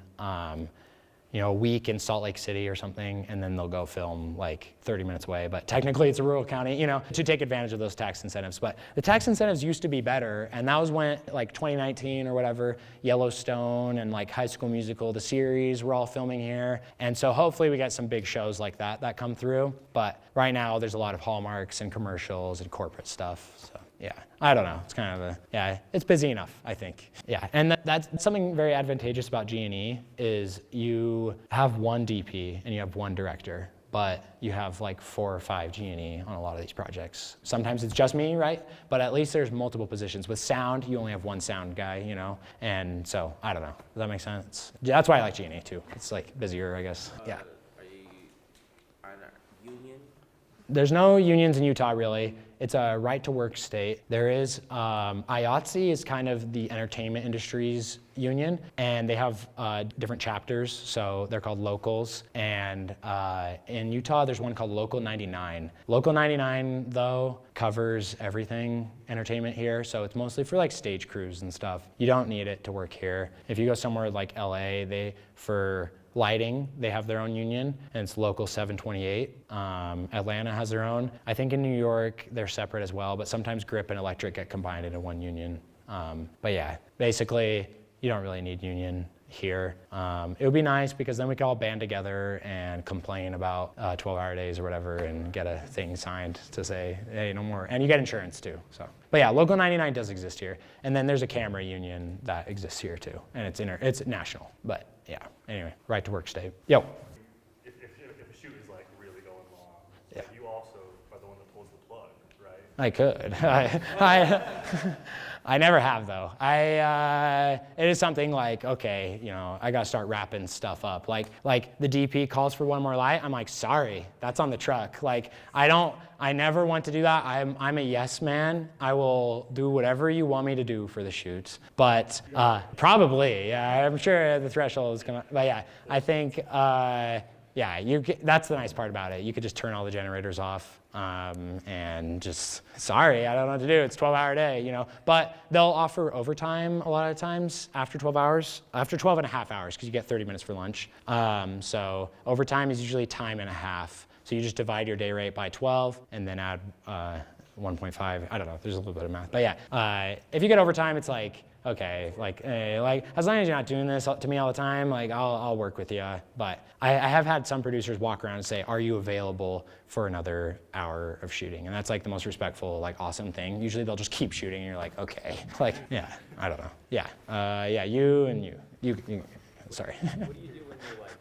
a week in Salt Lake City or something, and then they'll go film like 30 minutes away. But technically it's a rural county, to take advantage of those tax incentives. But the tax incentives used to be better, and that was when like 2019 or whatever, Yellowstone and like High School Musical, the series, we're all filming here. And so hopefully we get some big shows like that come through. But right now there's a lot of Hallmarks and commercials and corporate stuff. So yeah, I don't know. It's kind of it's busy enough, I think. Yeah, and that's something very advantageous about G&E is you have one DP and you have one director, but you have like 4 or 5 G&E on a lot of these projects. Sometimes it's just me, right? But at least there's multiple positions. With sound, you only have one sound guy, And so, I don't know. Does that make sense? That's why I like G&E too. It's like busier, I guess. Yeah. Are you on a union? There's no unions in Utah, really. It's a right-to-work state. There is, IATSE is kind of the entertainment industry's union, and they have different chapters, so they're called locals. And in Utah, there's one called Local 99. Local 99, though, covers everything entertainment here, so it's mostly for like stage crews and stuff. You don't need it to work here. If you go somewhere like LA, for lighting, they have their own union, and it's Local 728. Atlanta has their own. I think in New York, they're separate as well, but sometimes grip and electric get combined into one union. But yeah, basically, you don't really need union here. It would be nice because then we could all band together and complain about 12-hour days or whatever and get a thing signed to say, hey, no more. And you get insurance too. So, but yeah, Local 99 does exist here. And then there's a camera union that exists here too. And it's national, but yeah, anyway, right to work state. Yo. If a shoot is like really going long, Yeah. you also are the one that pulls the plug, right? I could. I never have though. It is something like, okay, I gotta start wrapping stuff up. Like the DP calls for one more light. I'm like, sorry, that's on the truck. Like I never want to do that. I'm a yes man. I will do whatever you want me to do for the shoots. But probably, yeah, I'm sure the threshold is coming. But yeah, I think, that's the nice part about it. You could just turn all the generators off. And just, sorry, I don't know what to do. It's 12-hour day, But they'll offer overtime a lot of times after 12 hours, after 12 and a half hours, because you get 30 minutes for lunch. So overtime is usually time and a half. So you just divide your day rate by 12 and then add 1.5. I don't know. There's a little bit of math, but yeah. If you get overtime, it's like, okay, like as long as you're not doing this to me all the time, like I'll work with you. But I have had some producers walk around and say, "Are you available for another hour of shooting?" And that's like the most respectful, like awesome thing. Usually they'll just keep shooting, and you're like, okay, like yeah, I don't know, yeah, yeah, you. Sorry. What do you do when you're like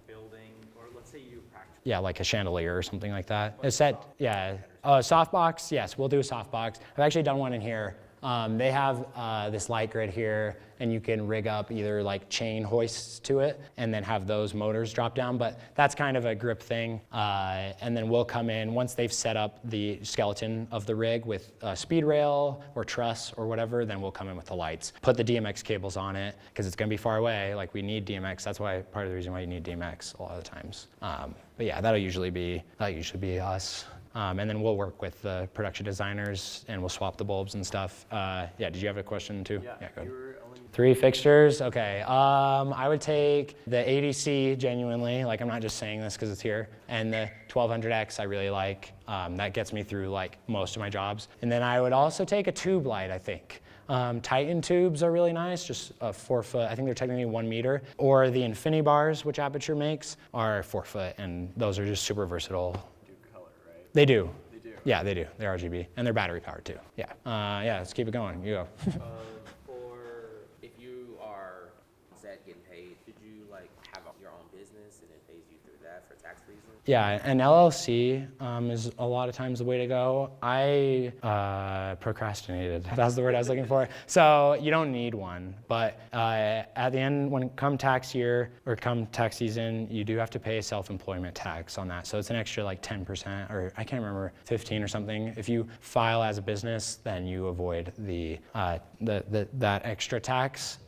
building, or let's say you practice? Yeah, like a chandelier or something like that. A set, yeah. Softbox, yes, we'll do a softbox. I've actually done one in here. They have this light grid here, and you can rig up either like chain hoists to it and then have those motors drop down, but that's kind of a grip thing. And then we'll come in, once they've set up the skeleton of the rig with speed rail or truss or whatever, then we'll come in with the lights. Put the DMX cables on it, because it's gonna be far away, like we need DMX. That's why, part of the reason why you need DMX a lot of the times. But yeah, that'll usually be us. And then we'll work with the production designers and we'll swap the bulbs and stuff. Yeah, did you have a question too? Yeah, go ahead. you were only 3 fixtures, okay. I would take the ADC genuinely, like I'm not just saying this because it's here, and the 1200X I really like. That gets me through like most of my jobs. And then I would also take a tube light, I think. Titan tubes are really nice, just a 4 foot, I think they're technically 1 meter. Or the Infinity bars, which Aperture makes, are 4 foot, and those are just super versatile. do color, right? They do. They do. Yeah, they do. They're RGB, and they're battery powered too. Yeah. Yeah, let's keep it going. You go. For if you are set getting paid, should you like have your own business and it pays you through that for tax reasons? Yeah, an LLC is a lot of times the way to go. I procrastinated. That's the word I was looking for. So you don't need one, but at the end, when come tax year or come tax season, you do have to pay a self-employment tax on that. So it's an extra like 10%, or I can't remember, 15 or something. If you file as a business, then you avoid that extra tax.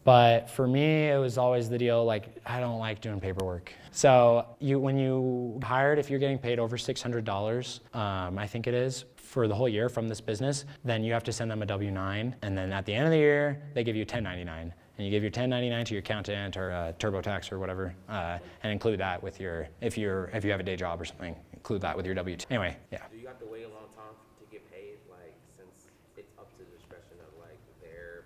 But for me, it was always the deal, like, I don't like doing paperwork. So when you hired, if you're getting paid over $600, I think it is, for the whole year from this business, then you have to send them a W-9. And then at the end of the year, they give you a 1099. And you give your 1099 to your accountant or TurboTax or whatever, and include that with your, if you have a day job or something, include that with your W-2. Anyway, yeah. Do you have to wait a long time to get paid, like, since it's up to the discretion of like their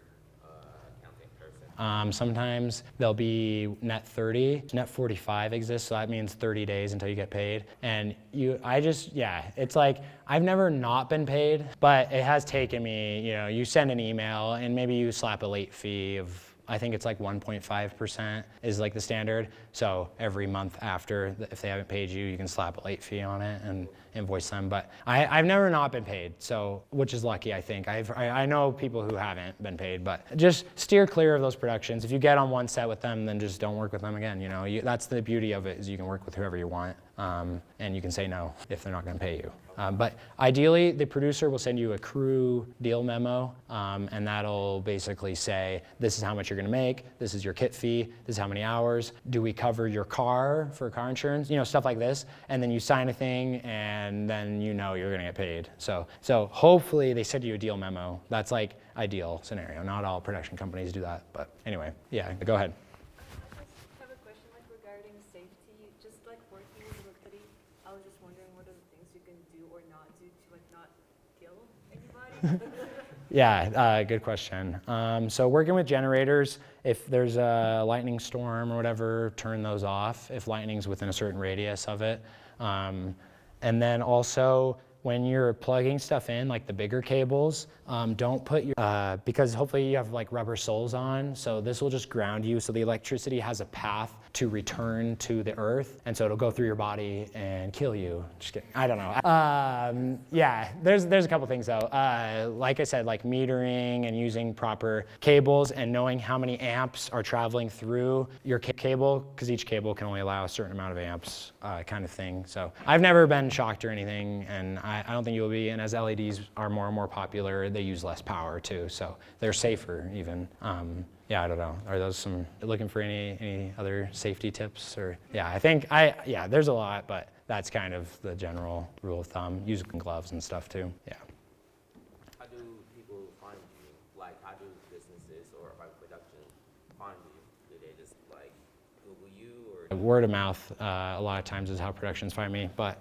accounting person? Sometimes they'll be net 30. Net 45 exists, so that means 30 days until you get paid. And it's like, I've never not been paid, but it has taken me, you send an email and maybe you slap a late fee of, I think it's like 1.5% is like the standard. So every month after, if they haven't paid you, you can slap a late fee on it and invoice them. But I've never not been paid, so which is lucky, I think. I know people who haven't been paid, but just steer clear of those productions. If you get on one set with them, then just don't work with them again. That's the beauty of it, is you can work with whoever you want, and you can say no if they're not going to pay you. But ideally, the producer will send you a crew deal memo, and that'll basically say, this is how much you're going to make, this is your kit fee, this is how many hours, do we cover your car for car insurance, stuff like this, and then you sign a thing, and then you're going to get paid. So hopefully they send you a deal memo. That's like ideal scenario. Not all production companies do that, but anyway, yeah, go ahead. I have a question regarding safety. Just like working with electricity, I was just wondering what are the things you can do or not do to not kill anybody? Yeah, good question. So working with generators, if there's a lightning storm or whatever, turn those off if lightning's within a certain radius of it. And then also, when you're plugging stuff in, like the bigger cables, don't put your, because hopefully you have like rubber soles on, so this will just ground you, so the electricity has a path to return to the earth, and so it'll go through your body and kill you. Just kidding, I don't know. Yeah, there's a couple things though. Like I said, like metering and using proper cables and knowing how many amps are traveling through your cable, because each cable can only allow a certain amount of amps, kind of thing. So I've never been shocked or anything, and I don't think you will be, and as LEDs are more and more popular, they use less power too, so they're safer even. Yeah, I don't know. Are those some, looking for any other safety tips? Or yeah, I think, there's a lot, but that's kind of the general rule of thumb. Using gloves and stuff too, yeah. How do people find you? Like, how do businesses or like production find you? Do they just like Google you, or Word of mouth a lot of times is how productions find me. But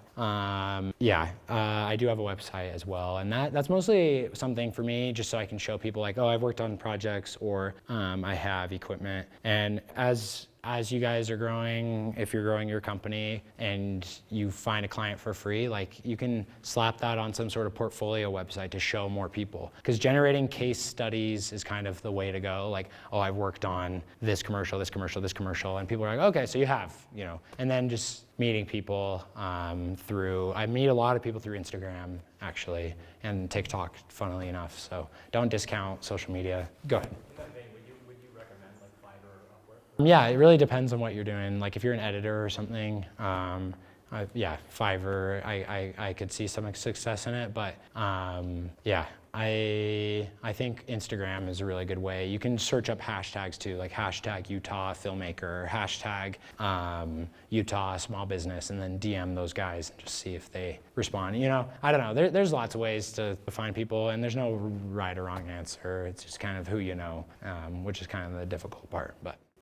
yeah, I do have a website as well. And that's mostly something for me just so I can show people like, oh, I've worked on projects or I have equipment. And as you guys are growing, if you're growing your company and you find a client for free, like you can slap that on some sort of portfolio website to show more people. Because generating case studies is kind of the way to go. Like, oh, I've worked on this commercial, this commercial, this commercial. And people are like, okay, so you have, you know. And then just meeting people I meet a lot of people through Instagram, actually, and TikTok, funnily enough. So don't discount social media. Go ahead. Yeah, it really depends on what you're doing. Like if you're an editor or something, yeah, Fiverr, I could see some success in it, but yeah, I think Instagram is a really good way. You can search up hashtags too, like hashtag Utah Filmmaker, hashtag Utah Small Business, and then DM those guys and just see if they respond. You know, I don't know, there's lots of ways to find people, and there's no right or wrong answer. It's just kind of who you know, which is kind of the difficult part, but.